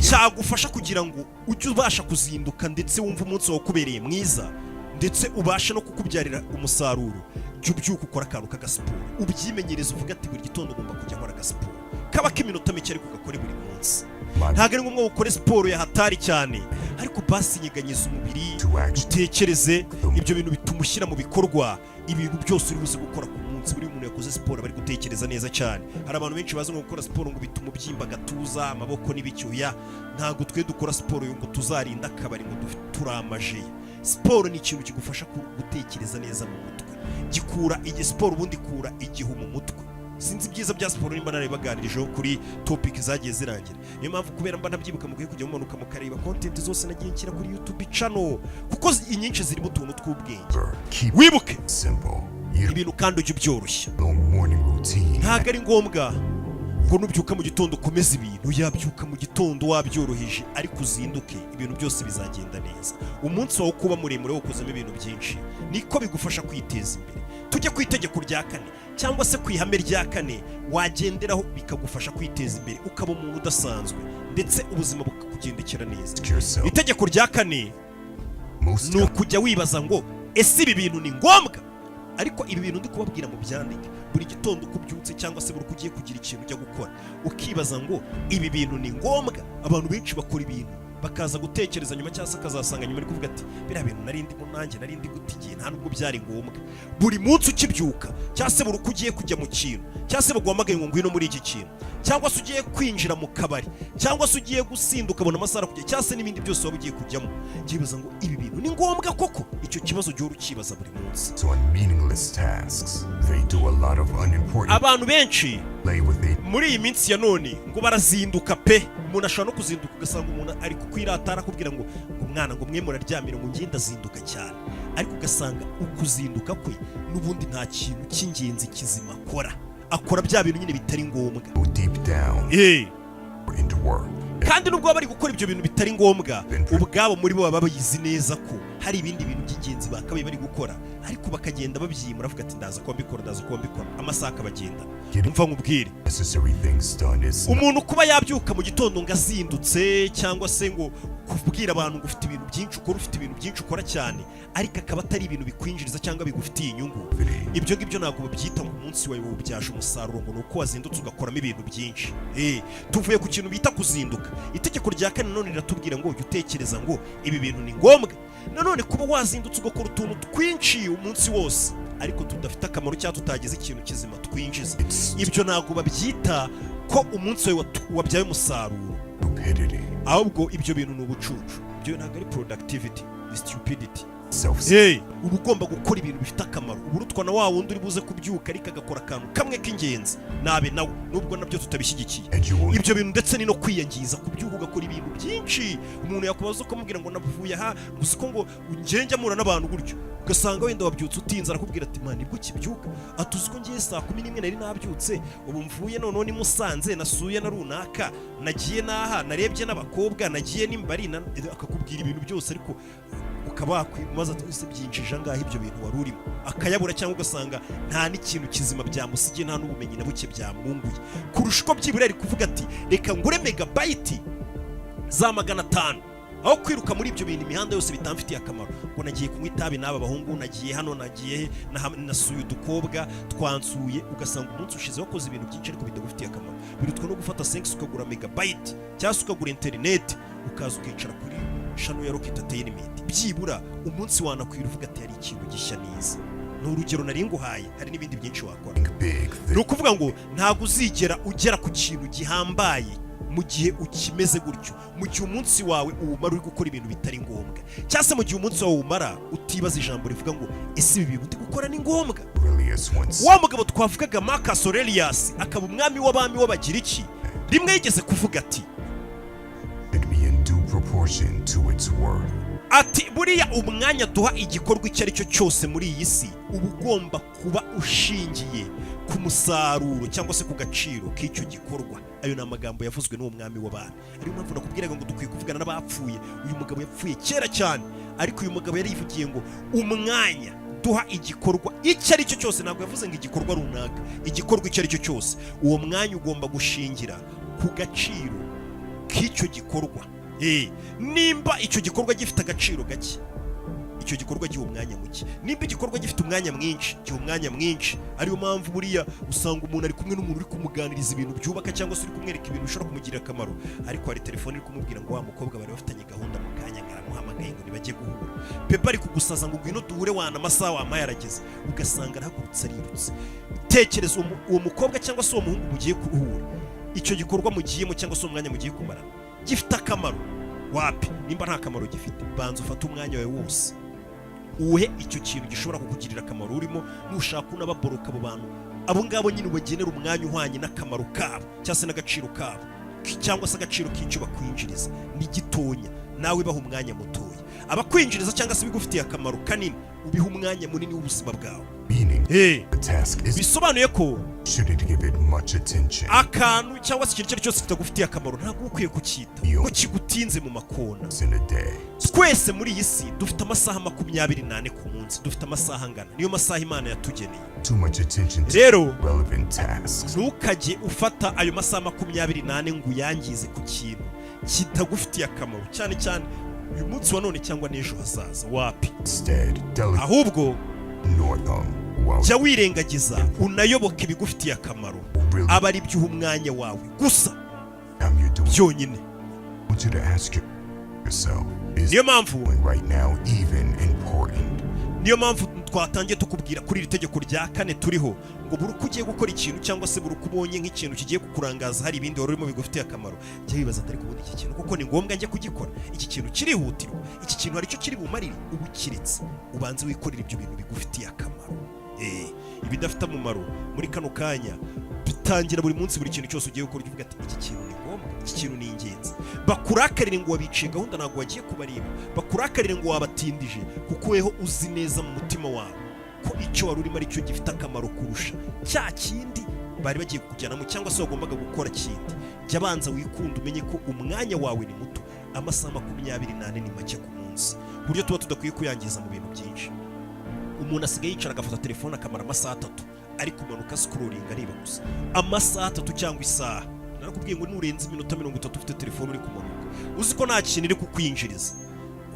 S1: cyagufasha kugira ngo ujye ubasha kuzinduka ndetse wumve umunsi wawe ukubereye mwiza ndetse ubasha no kukubyarira umusaruro jya ubyuka ukora akantu k'agasiporo ubyimenyereza uvuga ati buri gitondo ugomba kujya nkora agasiporo kaba k'iminota mike ariko ugakore buri munsi ntabwo ari ngombwa gukora siporo yahatari cyane ariko basi nyeganyeza umubiri utekereze ibyo bintu bituma ushyira mu bikorwa ibintu byose uri buze gukora ku munsi buri muntu yakoze siporo bari gutekereza neza cyane hari abantu benshi bazi ngo gukora siporo ngo bituma ubyimba agatuza amaboko n'ibicyuya ntabwo twe dukora siporo ngo tuzarinda akabari ngo turamaje siporo ni ikintu kigufasha gutekereza neza mu mutwe gikura siporo ubundi ikura igihu mu mutwe sinzi ibyiza bya siporo nimba narabibaganirijeho kuri topic zagiye zirangira niyo mpamvu kubera mba nabyibuka mugiye kujya mumanuka mukareba content zose nagiye nshyira kuri YouTube channel kuko inyinshi zirimo utuntu tw'ubwenge wibuke ibintu kandi ujye byoroshya ntabwo ari ngombwa ngo nubyuka mu gitondo ukomeze ibintu yabyuka mu gitondo wabyoroheje ariko uzinduke ibintu byose bizagenda neza umunsi wawe kuba muremure wokozemo ibintu byinshi niko bigufasha kwiteza imbere tujye ku itegeko rya 4 cyangwa se ku ihame rya 4 wagenderaho bikagufasha kwiteza imbere ukaba umuntu udasanzwe ndetse ubuzima bukakugendekera neza itegeko rya 4 ni ukujya wibaza ngo ese ibi bintu ni ngombwa ariko ibi bintu ndi kubabwira mu byandike buri gitondo uko ubyutse cyangwa se buri uko ugiye kugira ikintu ujya gukora ukibaza ngo ibi bintu ni ngombwa abantu benshi bakora ibintu bakaza gutekereza nyuma cyangwa se akazasanga nyuma ari kuvuga ati biriya bintu narindimo nanjye narindi gutigiye nta nubwo byari ngombwa buri munsi ukibyuka cyangwa se buri uko ugiye kujya mu kintu cyangwa se baguhamagaye ngo ngwino muri iki kintu cyangwa se ugiye kwinjira mu kabari cyangwa se ugiye gusinda ukabona amasaha kujya cyangwa se n'ibindi byose waba ugiye kujyamo ngibaza ngo ibi bintu ni ngombwa koko icyo kibazo gihe ukibaza buri munsi abantu benshi muri iyi minsi ya none ngo barazinduka pe umuntu ashobora no kuzinduka ugasanga umuntu ari kukwiratara akubwira ngo umwana ngo mwe muraryamira ngo ngenda azinduka cyane ariko ugasanga ukuzinduka kwe n'ubundi nta kintu cy'ingenzi kizima akora bya bintu nyine bitari ngombwa kandi nubwo bari gukora ibyo bintu bitari ngombwa ubwabo muri bo baba bayizi neza ko hari ibindi bintu by'ingenzi bakabaye bari gukora ariko bakagenda babyimura avuga ati ndaza kuba mbikora amasaha akabagenda umva nkubwire umuntu kuba yabyuka mu gitondo ngo azindutse cyangwa se ngo kubwira abantu ngo ufite ibintu byinshi ukora ufite ibintu byinshi ukora cyane ariko akaba atari ibintu bikwinjiriza cyangwa bigufitiye inyungu ibyo ngibyo ntabwo babyita ngo umunsi wawe wubyaje umusaruro ngo nuko wazindutse ugakoramo ibintu byinshi tuvuye ku kintu bita kuzinduka itegeko rya 4 none riratubwira ngo ujye utekereza ngo ibi bintu ni ngombwa nanone kuba wazindutse ugakora utuntu twinshi umunsi wose ariko tudafite akamaro cyangwa tutagize ikintu kizima twinjiza ibyo ntabwo babyita ko umunsi wawe wabyaye umusaruro ahubwo ibyo bintu ni ubucucu ibyo ntabwo ari productivity, ni stupidity.
S3: Self-serving.
S1: Uba ugomba gukora ibintu bifite akamaro. Uburutwa na wa wundi uri buze kubyuka ariko agakora akantu kamwe k'ingenzi nabe nawe, nubwo nabyo tutabishyigikiye. Ibyo bintu ndetse ni no kwiyangiza, kubyuka ugakora ibintu byinshi. Umuntu yakubaza ukamubwira ngo navuye aha gusa ko ngo ngenge mura n'abantu gutyo, ugasanga wenda wabyutse utinze, arakubwira ati man nibwo kibyuka, atuzi ko ngiye saa 11 nari nabyutse, ubu mvuye noneho ni Musanze, nasuye na runaka, nagiye naha, narebye n'abakobwa, nagiye n'imbari, akakubwira ibintu byose ariko ukaba kwimaza twese byinjije ngaho ibyo bintu wari urimo akayabura, cyangwa ugasanga nta n'ikintu kizima byamusigiye, nta n'ubumenyi na buke byamwunguye, kurusha uko byibura ari kuvuga ati reka ngure megabyte za 500 aho kwiruka muri ibyo bintu imihanda yose bitamfitiye akamaro, ngo nagiye kunywa itabi n'aba bahungu, nagiye hano, nagiye nasuye udukobwa twansuye, ugasanga umunsi ushize wakoze ibintu byinshi ariko bidagufitiye akamaro. Birutwa no gufata 5 ukagura megabyte cyangwa ukagura internet ukaza ukicara kuri shano ya Rocket Entertainment, byibura umunsi wanakwira uvuga ati hari ikintu gishya niza. Ni urugero nari nguhaye, hari n'ibindi byinshi wakora. Ni ukuvuga ngo ntabwo uzigera ugera ku kintu gihambaye mu gihe ukimeze gutyo, mu gihe umunsi wawe uwumara uri gukora ibintu bitari ngombwa, cyangwa se mu gihe umunsi wawe uwumara utibaza ijambo rivuga ngo ese ibi bintu ndi gukora ni ngombwa. Wa mugabo twavugaga Marcus Aurelius, akaba umwami w'abami w'Abagiriki, rimwe yigeze kuvuga ati
S3: proportion to its worth.
S1: Ati buriya umwanya duha igikorwa icyo ari cyo cyose muri iyi si uba ugomba kuba ushingiye ku musaruro cyangwa se ku gaciro k'icyo gikorwa. Ayo ni amagambo yavuzwe n'uwo mwami w'abantu. Ariyo mpamvu nakubwiraga ngo dukwiye kuvugana n'abapfuye. Uyu mugabo yapfuye kera cyane, ariko uyu mugabo yari yivugiye ngo umwanya duha igikorwa icyo ari cyo cyose, ntabwo yavuze ngo igikorwa runaka, igikorwa icyo ari cyo cyose, uwo mwanya ugomba gushingira ku gaciro k'icyo gikorwa. Nimba icyo gikorwa gifite agaciro gake, icyo gikorwa giha umwanya muke. Nimba igikorwa gifite umwanya mwinshi, giha umwanya mwinshi. Ariyo mpamvu buriya usanga umuntu ari kumwe n'umuntu uri kumuganiriza ibintu byubaka, cyangwa se uri kumwereka ibintu bishobora kumugirira akamaro, ariko hari telefone iri kumubwira ngo wa mukobwa bari bafitanye gahunda mu kanya ngaramuhamagaye ngo nibajye guhura. Pepa ari kugusaza ngo ngwino duhure wana amasaha wamaye arageze, ugasanga arahagurutse arirutse. Tekereza uwo mukobwa cyangwa se uwo muhungu mugiye kuhura, icyo gikorwa mugiyemo cyangwa se umwanya mugiye kumara gifite akamaro wapi? Nimba nta kamaro gifite, banza ufate umwanya wawe wose uhe icyo kintu gishobora kukugirira akamaro urimo. Nushaka unababoroka abo bantu, abo ngabo nyine ubagenera umwanya uhwanye n'akamaro kabo cyangwa se n'agaciro kabo, cyangwa se agaciro k'icyo bakwinjiriza ni gitonya, nawe baha umwanya mutoya. Abakwinjiriza cyangwa se bigufitiye akamaro kanini, ubiha umwanya munini w'ubuzima bwawe. Bisobanuye ko akantu cyangwa se ikintu icyo ari cyose kitagufitiye akamaro ntabwo ukwiye kucyita ngo kigutinze mu makona. Twese muri iyi si dufite amasaha 24 ku munsi, dufite amasaha angana, niyo masaha Imana yatugeneye. Rero ntukajye ufata ayo masaha 24 ngo uyangize ku kintu kitagufitiye akamaro, cyane cyane uyu munsi wa none cyangwa n'ejo hazaza. Wapi? Ahubwo jya wirengagiza unayoboka ibigufitiye akamaro, aba ari byuha umwanya wawe gusa byonyine. Niyo mpamvu twatangiye tukubwira kuri iri tegeko rya 4 turiho ngo buri uko ugiye gukora ikintu cyangwa se buri uko ubonye nk'ikintu kigiye kukurangaza hari ibindi wari urimo bigufitiye akamaro, jya wibaza atari kubona iki kintu kuko ni ngombwa njye kugikora, iki kintu kirihutirwa, iki kintu hari icyo kiri bumarire, ubu kiretse ubanze wikorera ibyo bintu bigufitiye akamaro. Ibidafite umumaro muri kano kanya bitangira buri munsi, buri kintu cyose ugiye gukora uvuga ati iki kintu ni ngombwa, iki kintu ni ingenzi. Bakurakarire ngo wabiciye gahunda, ntabwo wagiye kubareba. Bakurakarire ngo wabatindije, kuko weho uzi neza mu mutima wawe ko icyo wari urimo ari cyo gifite akamaro kurusha cya kindi bari bagiye kukujyanamo cyangwa se wagombaga gukora kindi. Jya banza wikunde, umenye ko umwanya wawe ni muto, amasaha 24 ni make ku munsi, buryo tuba tudakwiye kuyangiza mu bintu byinshi. Umuntu asigaye yicara agafata telefone akamara amasaha 3 ari kumanuka scrolling areba gusa, amasaha 3 cyangwa isaha. Narakubwiye ngo nurenze iminota 30 ufite telefone uri kumanuka, uzi ko nta kintu iri kukwinjiriza,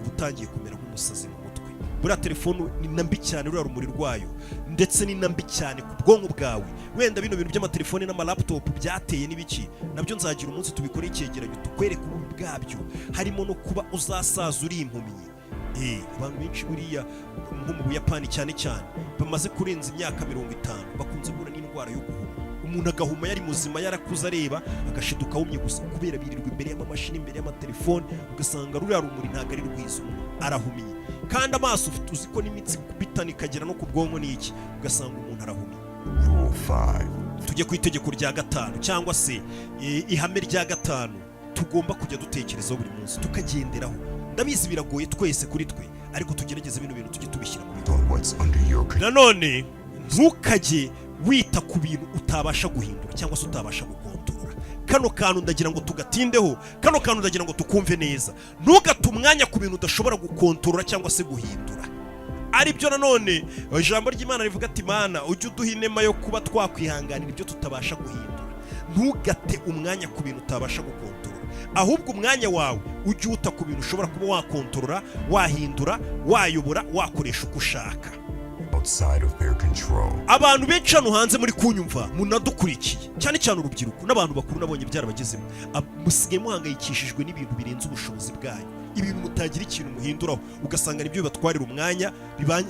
S1: uba utangiye kumera nk'umusazi mu mutwe. Buriya telefone ni nambi cyane, ruriya rumuri rwayo ndetse ni nambi cyane ku bwonko bwawe. Wenda bino bintu by'amatelefone n'amalaptop byateye n'ibiki, nabyo nzagira umunsi tubikore icyegeranyo tukwereka ububi bwabyo, harimo no kuba uzasaza uri impumyi. Abantu benshi buriya nko mu Buyapani cyane cyane bamaze kurenza imyaka 50 bakunze guhura n'indwara yo guhuma. umuntu agahuma yari muzima yarakuze areba agashiduka ahumye gusa kubera birirwa imbere y'amamashini imbere y'amatelefone ugasanga ruriya rumuri ntabwo ari rwiza arahumye kandi amaso ufite uzi ko n'imitsi kubitana ikagera no ku bwonko n'iki ugasanga umuntu arahumye.
S3: Rule 5.
S1: Tujye ku itegeko rya 5 cyangwa se ihame rya 5 tugomba kujya dutekerezaho buri munsi tukagenderaho. Ndabizi biragoye twese kuri twe ariko tugerageze bino bintu tujye tubishyira mu bikorwa. Nanone ntukajye wita ku bintu utabasha guhindura cyangwa se utabasha gukontorora. Kano kantu ndagira ngo tugatindeho, kano kantu ndagira ngo tukumve neza. Ntugate umwanya ku bintu udashobora gukontorora cyangwa se guhindura. Ari byo nanone ijambo ry'Imana rivuga ati Mana ujye uduha inema yo kuba twakwihanganira ibyo tutabasha guhindura. Ntugate umwanya ku bintu utabasha gukontorora, ahubwo umwanya wawe ujye uta ku bintu ushobora kuba wakontorora, wahindura, wayobora, wakoresha uko ushaka.
S3: Outside of their control.
S1: Abantu benshi hano hanze muri kunyumva munadukurikiye cyane cyane urubyiruko n'abantu bakuru nabonye byarabagezemo, musigaye muhangayikishijwe n'ibintu birenze ubushobozi bwanyu, ibintu mutagira ikintu muhinduraho, ugasanga nibyo bibatwarira umwanya,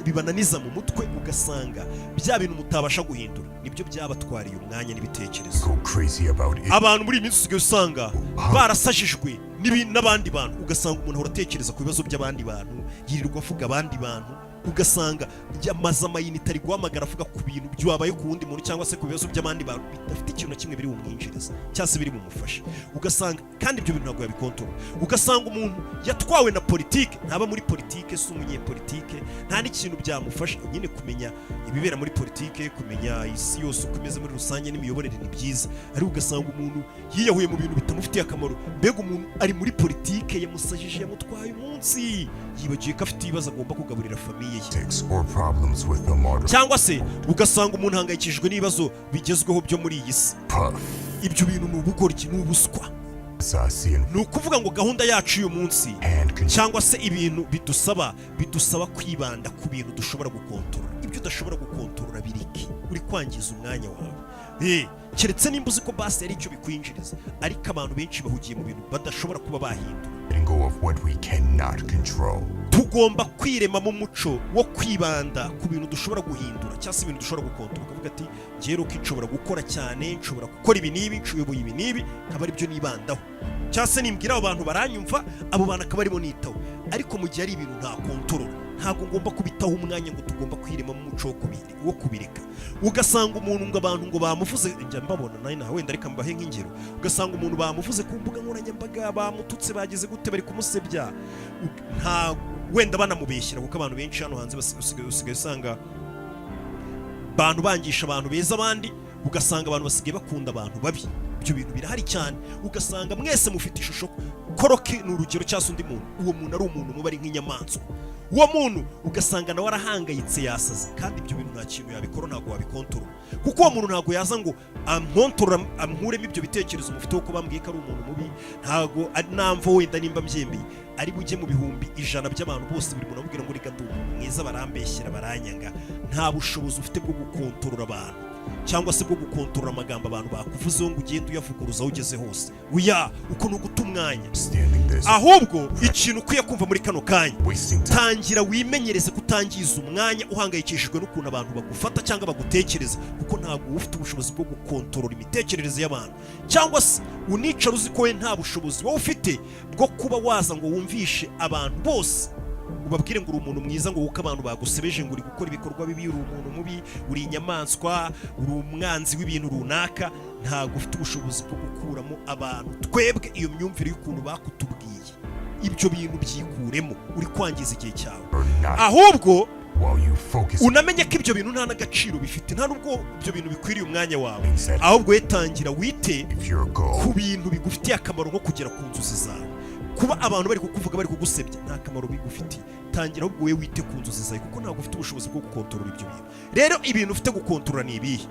S1: bibananiza mu mutwe, ugasanga bya bintu mutabasha guhindura nibyo byabatwariye umwanya n'ibitekerezo. Abantu muri iyi minsi usigaye usanga barasajijwe n'abandi bantu, ugasanga umuntu ahora atekereza ku bibazo by'abandi bantu, yirirwa avuga abandi bantu, ugasanga yamaze amayinite ari guhamagara avuga ku bintu byabaye ku wundi muntu cyangwa se ku bibazo by'abandi bantu bidafite ikintu na kimwe biri bumwinjiriza cyangwa se biri bumufasha. Ugasanga kandi ibyo bintu ntabwo yabikontorora. Ugasanga umuntu yatwawe na politike, ntaba muri politike, si umunyepolitike, nta n'ikintu byamufasha. Nyine kumenya ibibera muri politike, kumenya isi yose uko imeze muri rusange n'imiyoborere ni byiza, ariko ugasanga umuntu yiyahuye mu bintu bitamufitiye akamaro. Mbega umuntu ari muri politike yamusajije, yamutwaye umunsi, yibagiye ko afite ibibazo agomba kugaburira famiye ye. Cyangwa se ugasanga umuntu ahangayikishijwe n'ibibazo bigezweho byo muri iyi si. Ibyo bintu ni ubugoryi, ni ubuswa. Ni ukuvuga ngo gahunda yacu uyu munsi cyangwa se ibintu bidusaba kwibanda ku bintu dushobora gukontorora. Ibyo udashobora gukontorora biriki, uri kwangiza umwanya wawe. Keretse nimba uzi ko basi ari icyo bikwinjiriza, ariko abantu benshi bahugiye mu bintu badashobora kuba bahindura. Tugomba kwirema mu muco wo kwibanda ku bintu dushobora guhindura cyangwa se ibintu dushobora gukontorora, ukavuga ati njyewe uko nshobora gukora cyane, nshobora gukora ibi n'ibi, nshoboye ibi n'ibi, nkaba ari byo nibandaho, cyangwa se nimbwira abo bantu baranyumva, abo bantu akaba arimo nitaho. Ariko mu gihe ari ibintu nta kontorora, ntabwo ngomba kubitaho umwanya ngo tugomba kwirema mu muco wo kubireka. Ugasanga umuntu ngo abantu ngo bamuvuze, njya mbabona nawe wenda reka mbahe nk'ingero, ugasanga umuntu bamuvuze ku mbuga nkoranyambaga, bamututse, bageze gute, bari kumusebya, nta wenda banamubeshyira, kuko abantu benshi hano hanze usigaye usanga abantu bangisha abantu beza abandi, ugasanga abantu basigaye bakunda abantu babi. Ibyo bintu birahari cyane, ugasanga mwese mufite ishusho koroke ni urugero cyangwa undi muntu, uwo muntu ari umuntu muba ari nk'inyamaswa, uwo muntu ugasanga nawe arahangayitse, yasaze, kandi ibyo bintu nta kintu yabikora, ntabwo wabikontorora, kuko uwo muntu ntabwo yaza ngo amkontorora, amkuremo ibyo bitekerezo mufiteho ko bambwiye ko ari umuntu mubi. Ntabwo namva wenda nimba mbyemeye ari bujye mu bihumbi 100 by'abantu bose buri muntu amubwira ngo reka ndi umuntu mwiza, barambeshyira, baranyanga. Nta bushobozi ufite bwo gukontorora abantu cyangwa se bwo gukontorora amagambo abantu bakuvuzeho ngo ugende uyavuguruza aho ugeze hose. Uko ni uguta umwanya. Ahubwo ikintu ukwiye kumva muri kano kanya, tangira wimenyereze kutangiza umwanya uhangayikishijwe n'ukuntu abantu bagufata cyangwa bagutekereza, kuko ntabwo ufite ubushobozi bwo gukontorora imitekerereze y'abantu, cyangwa se unicara uzi ko we nta bushobozi wowe ufite bwo kuba waza ngo wumvishe abantu bose ubabwire ngo uri umuntu mwiza, ngo uko abantu bagusebeje ngo uri gukora ibikorwa bibi, uri umuntu mubi, uri inyamaswa, uri umwanzi w'ibintu runaka. Ntabwo ufite ubushobozi bwo gukuramo abantu. Twebwe iyo myumvire y'ukuntu bakutubwiye, ibyo bintu byikuremo, uri kwangiza igihe cyawe. Ahubwo unamenye ko ibyo bintu nta n'agaciro bifite, nta nubwo ibyo bintu bikwiriye umwanya wawe. Ahubwo wetangira wite ku bintu bigufitiye akamaro, nko kugera ku nzozi zawe. Kuba abantu bari kukuvuga, bari kugusebya, nta kamaro bigufitiye. Tangira ahubwo we wite ku nzozi zawe, kuko ntabwo ufite ubushobozi bwo gukontorora ibyo bintu. Rero ibintu ufite gukontorora ni ibihe?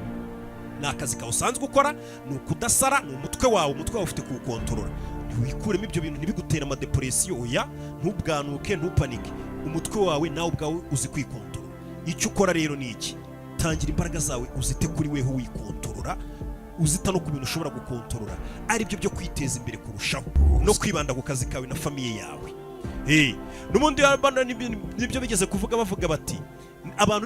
S1: Ni akazi kawe usanzwe ukora, ni ukudasara, ni umutwe wawe ufite kuwukontorora. Ntiwikuremo ibyo bintu, ntibigutera amadepresiyo, oya, ntubwanuke, ntupanike. Umutwe wawe nawe ubwawe uzi kwikontorora. Icyo ukora rero ni iki? Tangira imbaraga zawe uzite kuri weho wikontorora, uzita no ku bintu ushobora gukontorora, ari byo byo kwiteza imbere kurushaho, no kwibanda ku kazi kawe na famiye yawe. N'ubundi nibyo bigeze kuvuga, bavuga bati abantu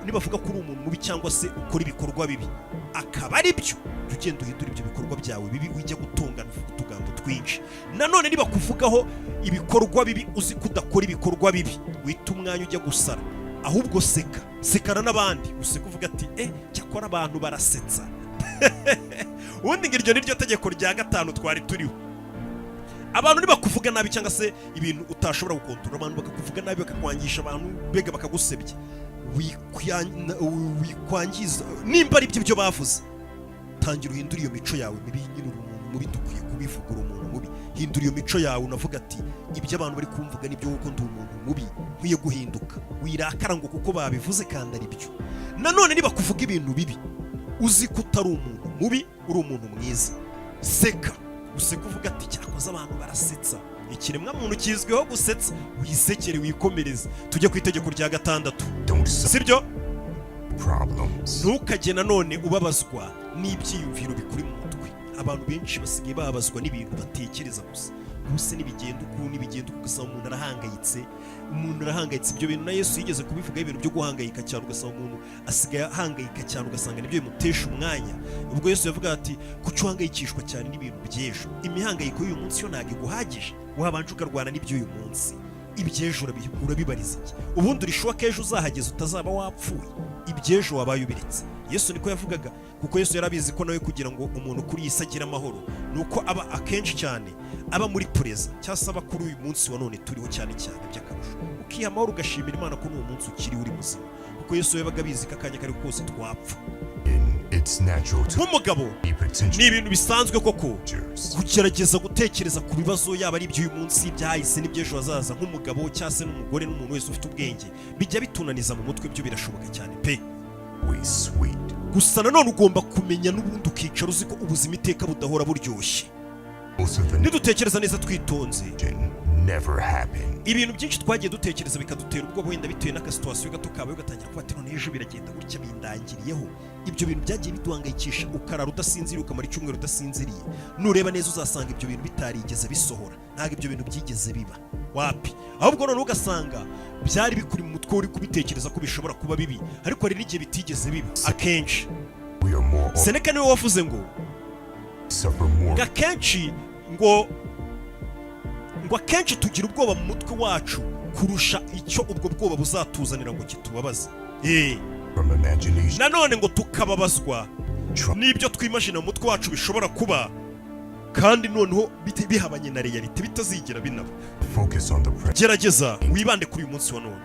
S1: nibavuga ko uri umuntu mubi cyangwa se ukora ibikorwa bibi akaba ari byo ugenda uhindura ibyo bikorwa byawe bibi ujya gutungana utugambo twinshi. Nanone nibakuvugaho ibikorwa bibi uzi kudakora ibikorwa bibi wita umwanya ujya gusara, ahubwo sekana n'abandi useka uvuga ati cyakora abantu barasetsa. Ubundi ngiryo niryo tegeko rya 5 twari turiho. Abantu nibakuvuga nabi cyangwa se ibintu utashobora gukontorora, abantu bakakuvuga nabi bakakwangisha, abantu bega bakagusebya, wikwangiza nimba ari byo bavuze, tangira uhindura iyo mico yawe mibi. Nyine umuntu mubi dukwiye kubivugura umuntu mubi, hindura iyo mico yawe unavuga ati ibyo abantu bari kumvuga nibyo kuko ndi umuntu mubi nkwiye guhinduka. Wirakara ngo kuko babivuze kandi ari byo. Nanone nibakuvuga ibintu bibi uzi ko utari umuntu mubi, uri umuntu mwiza, seka uvuga ati cyakoze abantu barasetsa. Ikiremwa muntu kizwiho gusetsa, wisekere wikomereze. Tujye ku itegeko rya 6, sibyo? Ntukajye nanone ubabazwa n'ibyiyumviro bikuri mu mutwe. Abantu benshi basigaye babazwa n'ibintu batekereza gusa. Bose nibigenda ugasanga umuntu arahangayitse. Ibyo bintu na Yesu yigeze kubivuga, ibintu byo guhangayika cyane, ugasanga umuntu asigaye ahangayika cyane, ugasanga nibyo bimutesha umwanya. Ubwo Yesu yavuga ati kuki uhangayikishwa cyane n'ibintu by'ejo? Imihangayiko y'uyu munsi yo ntabwo iguhagije, wabanje ukarwana n'iby'uyu munsi. Iby'ejo urabibariza iki? Ubundi urishuwa ko ejo uzahageza utazaba wapfuye, iby'ejo wabaye ubiretse. Yesu niko yavugaga, kuko Yesu yarabizi ko nawe kugira ngo umuntu kuri iyi si agire amahoro nuko aba akenshi cyane aba muri preza cyangwa se aba kuri uyu munsi wa none turiho cyane by'akarusho, ukiha amahoro ugashimira Imana ko n'uwo munsi ukiri uri muzima, kuko Yesu yabaga abizi ko akanya kari kose twapfa. Nk'umugabo ni ibintu bisanzwe koko kugerageza gutekereza ku bibazo, yaba ari iby'uyu munsi, ibyahise n'iby'ejo hazaza. Nk'umugabo cyangwa se n'umugore n'umuntu wese ufite ubwenge, bijya bitunaniza mu mutwe, byo birashoboka cyane pe. Gusa nanone ugomba kumenya n'ubundi ukicara uzi ko ubuzima iteka budahora buryoshye. Nidutekereza neza twitonze, ibintu byinshi twagiye dutekereza bikadutera ubwoba, wenda bitewe n'akasituwasiyo gato kabaye, ugatangira kuba ati none ejo biragenda gutya bindangiriyeho. Ibyo bintu byagiye biduhangayikisha, ukarara udasinziriye, ukamara icyumweru udasinziriye. Nureba neza uzasanga ibyo bintu bitarigeze bisohora, ntabwo ibyo bintu byigeze biba wapi. Ahubwo none ugasanga byari bikuri mu mutwe, uri kubitekereza ko bishobora kuba bibi, ariko hari n'igihe bitigeze biba. Akenshi Seneca niwe wavuze ngo akenshi tugira ubwoba mu mutwe wacu kurusha icyo ubwo bwoba buzatuzanira ngo kitubabaze. Nanone ngo tukababazwa n'ibyo twimagina mu mutwe wacu bishobora kuba, kandi noneho bihabanye na reality, bitazigera binaba. Gerageza wibande kuri uyu munsi wa none,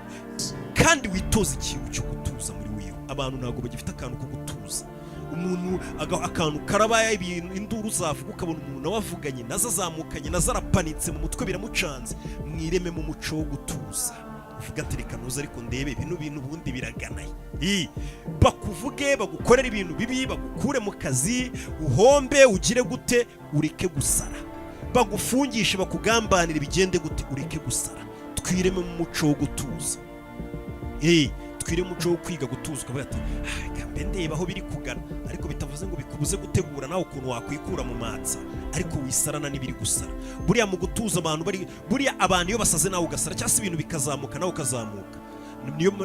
S1: kandi witoze ikintu cyo gutuza muri wiwe. Abantu ntabwo bagifite akantu ko gutuza. Umuntu akantu karabaye, ibintu induru zavuga, ukabona umuntu nawe avuganye nazo azamukanye nazo arapanitse mu mutwe, biramucanze. Mwireme mu muco wo gutuza, uvuga ati reka nuza ariko ndebe bino bintu ubundi biraganaye. Bakuvuge, bagukorera ibintu bibi, bagukure mu kazi, uhombe, ugire gute, ureke gusara. Bagufungishe, bakugambanire, bigende gute, ureke gusara. Twireme mu muco wo gutuza. Twire muco wo kwiga gutuza, ukavuga ati kambe ndeba aho biri kugana, ariko bitavuze ngo bikubuze gutegura nawe ukuntu wakwikura mu matsa, ariko wisarana n'ibiri gusara. Buriya mu gutuza abantu iyo basaze nawe ugasara, cyangwa se ibintu bikazamuka nawe ukazamuka,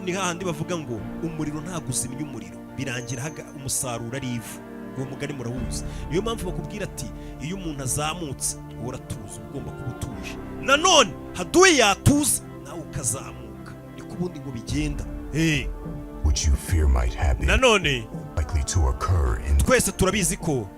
S1: ni hahandi bavuga ngo umuriro ntabwo uzimya umuriro, birangira umusaruro ari ivu. Uwo mugani murawuzi. Niyo mpamvu bakubwira ati iyo umuntu azamutse uratuza, ugomba kuba utuje. Nanone haduye yatuza nawe ukazamuka, niko ubundi ngo bigenda. Nanone twese turabizi ko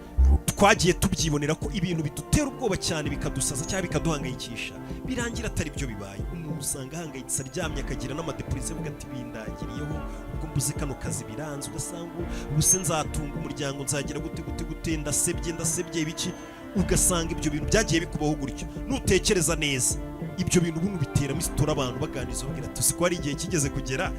S1: twagiye tubyibonera ko ibintu bidutera ubwoba cyane, bikadusaza cyangwa bikaduhangayikisha, birangira atari byo bibaye. Umuntu usanga ahangayitse, aryamye, akagira n'amadepresiyo, avuga ati bindangiriyeho, ubwo mbuze kano kazi biranze. Ugasanga ubuse nzatunga umuryango, nzagira gute, ndasebye ibiki. Ugasanga ibyo bintu byagiye bikubaho gutyo. Nutekereza neza, ibyo bintu ubundi biteramo isitora, abantu baganiriza bagira ati siko hari igihe kigeze kugera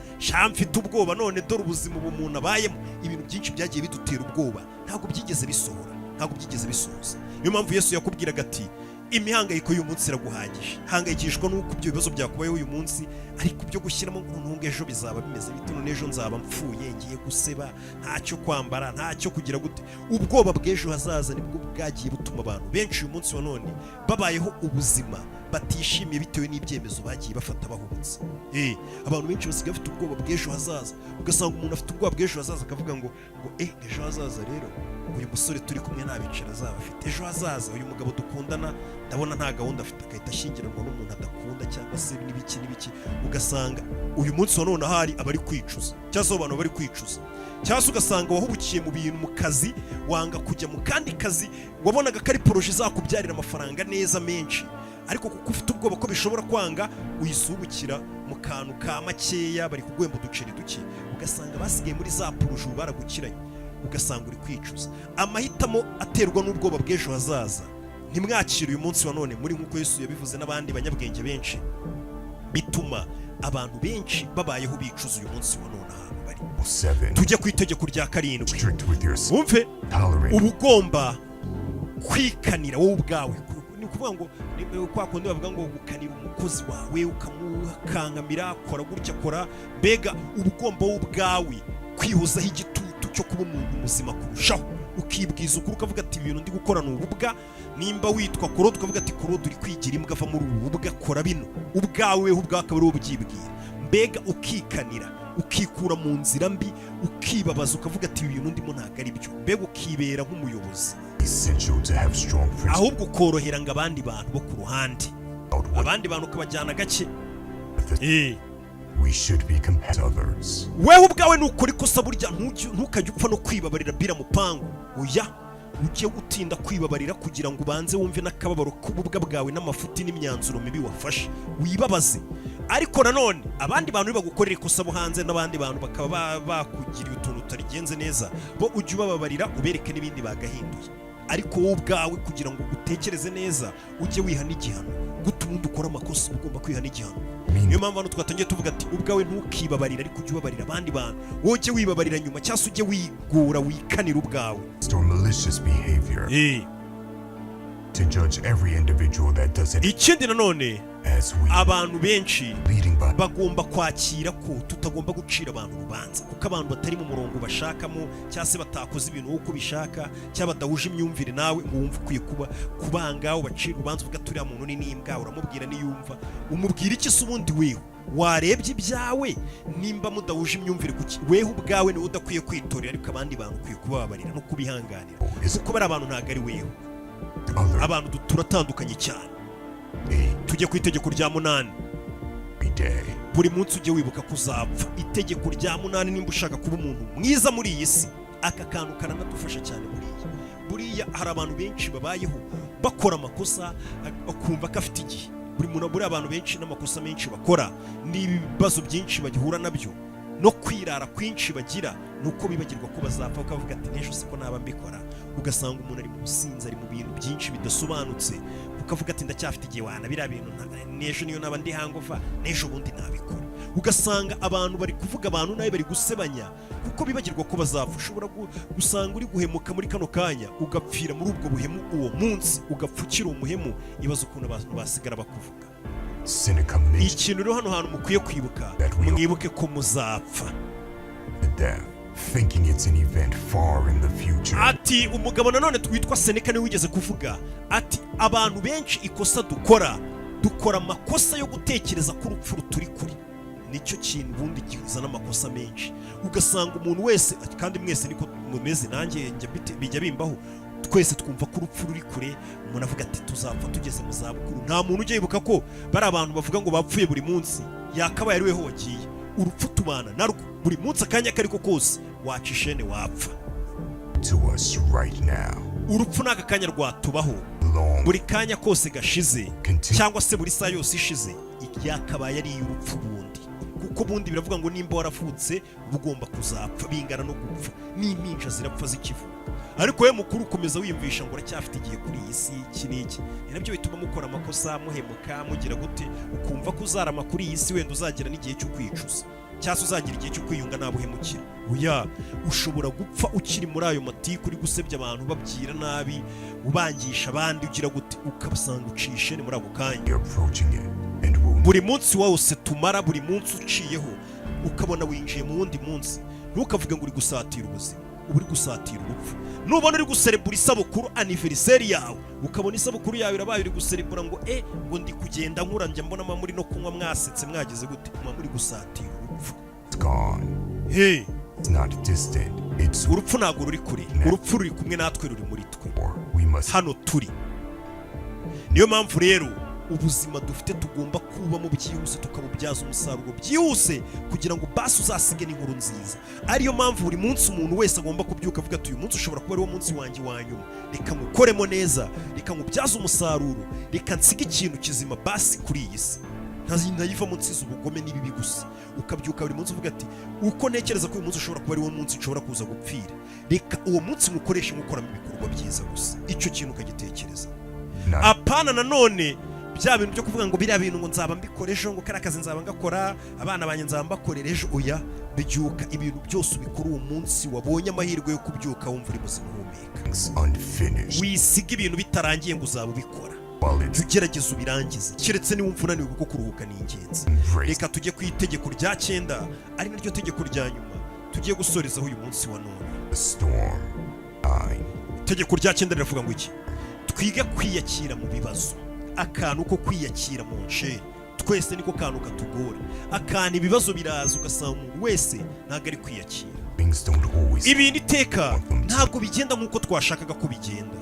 S1: mfite ubwoba, none dore ubuzima umuntu abayemo. Ibintu byinshi byagiye bidutera ubwoba, ntabwo byigeze bisohora, ntabwo byigeze bisohoza. Niyo mpamvu Yesu yakubwiraga ati imihangayiko y'uyu munsi iraguhagije. Hangayikishwa nuko ibyo bibazo byakubayeho uyu munsi, ariko byo gushyiramo ngo ntunge ejo bizaba bimeze bite, none ejo nzaba mpfuye, ngiye guseba, ntacyo kwambara, ntacyo kugira gute. Ubwoba bw'ejo hazaza nibwo bwagiye butuma abantu benshi uyu munsi wa none babayeho ubuzima batishimiye bitewe n'ibyemezo bagiye bafata bahubutse. Abantu benshi basigaye bafite ubwoba bw'ejo hazaza, ugasanga umuntu afite ubwoba bw'ejo hazaza akavuga ngo ejo hazaza rero uyu musore turi kumwe nta biciro azaba afite, ejo hazaza uyu mugabo dukundana ndabona nta gahunda afite, agahita ashyingiranwa n'umuntu adakunda cyangwa se n'ibiki, ugasanga uyu munsi wa none ahari aba ari kwicuza, cyangwa se abantu bari kwicuza, cyangwa se ugasanga wahubukiye mu bintu mu kazi, wanga kujya mu kandi kazi wabonaga ko ari poroje izakubyarira amafaranga neza menshi, ariko kuko ufite ubwoba ko bishobora kwanga uyisubukira mu kantu ka makeya bari kuguhemba uduceri duke, ugasanga basigaye muri za poroje baragukiranye, ugasanga uri kwicuza. Amahitamo aterwa n'ubwoba bw'ejo hazaza. Ntimwakire uyu munsi wa none muri nk'uko Yesu yabivuze n'abandi banyabwenge benshi, bituma abantu benshi babayeho bicuza uyu munsi wa none ahantu bari. Tujye ku itegeko rya 7. Wumve uba ugomba kwikanira wowe ubwawe. Ni ukuvuga ngo kwa kundi bavuga ngo gukanira umukozi wawe ukamukangamira, kora gutya kora, mbega uba ugomba wowe ubwawe kwihozaho igitutu cyo kuba umuntu muzima kurushaho, ukibwiza ukuri ukavuga ati ibintu ndi gukora ni ububwa. Nimba witwa Korode ukavuga ati Korode uri kwigira imbwa, ava muri ubu bubwa, kora bino ubwawe ubwawe akaba ari wowe ubyibwira, mbega ukikanira, ukikura mu nzira mbi, ukibabaza ukavuga ati ibi bintu ndimo ntabwo ari byo, mbega ukibera nk'umuyobozi, ahubwo ukorohera ngo abandi bantu bo ku ruhande, abandi bantu ukabajyana gake. Wewe ubwawe nukora ikosa burya ntukajya upfa no kwibabarira bira mupangu, oya ujye utinda kwibabarira kugira ngo ubanze wumve n'akababaro k'ububwa bwawe n'amafuti n'imyanzuro mibi wafashe, wibabaze. Ariko nanone abandi bantu bagukorera ikosa bo hanze, n'abandi bantu bakaba bakugiriye utuntu utarigenze neza, bo ujye ubababarira ubereke n'ibindi bagahinduye. Ariko wowe ubwawe kugira ngo utekereze neza, ujye wihana igihano, gutuma dukora amakosa ugomba kwihana igihano. Niyo mpamvu hano twatangiye tuvuga ati ubwawe ntukibabarira, ariko ujye ubabarira abandi bantu, wowe ujye wibabarira nyuma, cyangwa se ujye wigura wikanira ubwawe. Ikindi nanone abantu benshi bagomba kwakira ko tutagomba gucira abantu urubanza, kuko abantu batari mu murongo bashakamo, cyangwa se batakoze ibintu uko bishaka, cyangwa badahuje imyumvire nawe ngo wumve ukwiye kubanga ubacira urubanza uvuga turiya muntu ni n'imbwa, uramubwira niyumva, umubwira iki se ubundi wewe warebye ibyawe? Nimba mudahuje imyumvire kuki wewe ubwawe niwe udakwiye kwitorera, ariko abandi bantu ukwiye kubabarira no kubihanganira, kuko bari abantu ntabwo ari wewe. Abantu turatandukanye cyane. Tujye ku itegeko rya 8. Buri munsi ujye wibuka kuzapfa. Itegeko rya 8, nimba ushaka kuba umuntu mwiza muri iyi si, aka kantu karanadufasha cyane buriya hari abantu benshi babayeho bakora amakosa bakumva ko afite igihe. Buri abantu benshi n'amakosa menshi bakora n'ibibazo byinshi bagihura nabyo no kwirara kwinshi bagira, nuko bibagirwa ko bazapfa, ukavuga ati n'ejo siko naba mbikora. Ugasanga umuntu ari mu businzi, ari mu bintu byinshi bidasobanutse, ukavuga ati ndacyafite igihe wana biriya bintu n'ejo niyo naba ndi hangover, n'ejo bundi nabikora. Ugasanga abantu bari kuvuga abantu nawe bari gusebanya, kuko bibagirwa ko bazapfa. Ushobora gusanga uri guhemuka muri kano kanya, ugapfira muri ubwo buhemu uwo munsi, ugapfukira umuhemu, ibaza ukuntu abantu basigara bakuvuga. Ikintu rero hano hantu mukwiye kwibuka, mwibuke ko muzapfa. Ati umugabo nanone twitwa Seneca niwe wigeze kuvuga ati abantu benshi ikosa dukora amakosa yo gutekereza ko urupfu ruturi kuri. Nicyo kintu bundi kizana amakosa menshi. Ugasanga umuntu wese, kandi mwese niko mumeze, nanjye bijya bimbaho, twese twumva ko urupfu ruri kure. Umuntu avuga ati tuzapfa tugeze mu zabukuru. Nta muntu ujye yibuka ko bari abantu bavuga ngo bapfuye buri munsi, yakabaye ari weho wagiye. Urupfu tubana narwo buri munsi, akanya kariko kose waca ishene wapfa. Urupfu naka kanya rwatubaho, buri kanya kose gashize, cyangwa se buri saa yose ishize, yakabaye ari urupfu bundi. Kuko bundi biravuga ngo nimba warafutse bugomba kuzapfa, bingana no gupfa. N'impinja zirapfa zikivuka. Ariko we mukuru ukomeza wiyumvisha ngo uracyafite igihe kuri iyi si, iki n'iki. Ni nabyo bituma mukora amakosa, muhemuka, mugira gute, ukumva ko uzarama kuri iyi si, wenda uzagira n'igihe cyo kwicuza, cyangwa uzagira igihe cyo kwiyunga nabuhemukira. Oya, ushobora gupfa ukiri muri ayo matiku, uri gusebya abantu, babyira nabi, ubangisha abandi, ugira gute, ukabasanga ucishe ni muri ako kanya. Buri munsi wose tumara, buri munsi uciyeho ukabona winjiye mu wundi munsi, ntukavuge ngo uri gusatira ubuzima. uba uri gusatira urupfu. Nubona uri guserebura isabukuru anniversaire yawe, ukabona isabukuru yawe irabaye uri guserebura ngo ngo ndi kugenda nkura njya mbona muri no kunywa mwasetse mwagize gute, muri gusatira urupfu.
S3: It's not distant. It's
S1: urupfu ntabwo ruri kure, urupfu ruri kumwe natwe, ruri muri twe hano turi. Niyo mpamvu rero ubuzima dufite tugomba kubamo byihuse, tukabubyaza umusaruro byihuse kugira ngo basi uzasige n'inkuru nziza. Ariyo mpamvu buri munsi umuntu wese agomba kubyuka avuga ati uyu munsi ushobora kuba ari wo munsi wanjye wa nyuma, reka ngukoremo neza, reka ngubyaze umusaruro, reka nsige ikintu kizima basi kuri iyi si, ntayivamo nsize ubugome n'ibibi gusa. Ukabyuka buri munsi uvuga ati uko ntekereza ko uyu munsi ushobora kuba ari wo munsi nshobora kuza gupfira, reka uwo munsi ngukoreshe ngukoramo ibikorwa byiza gusa. Icyo kintu ukagitekereza. Apana nanone bya bintu byo kuvuga ngo biriya bintu ngo nzaba mbikoresha, ngo kara kazi nzaba ngakora, abana banjye nzaba mbakorereje. Oya, byuka ibintu byose ubikora uwo munsi wabonye amahirwe yo kubyuka wumva uri muzima uhumeka. Wisiga ibintu bitarangiye ngo uzaba ubikora, ugerageza ubirangize, keretse niba umva unaniwe kuko kuruhuka ni ingenzi. Reka tujye ku itegeko rya 9 ari naryo tegeko rya nyuma tugiye gusorezaho uyu munsi wa none. Itegeko rya 9 riravuga ngo iki? Twige kwiyakira mu bibazo. Akantu ko kwiyakira mu nce twese niko kantu katugora. Akantu ibibazo biraza ugasanga umuntu wese ntabwo ari kwiyakira. Ibintu iteka ntabwo bigenda nk'uko twashakaga ko bigenda.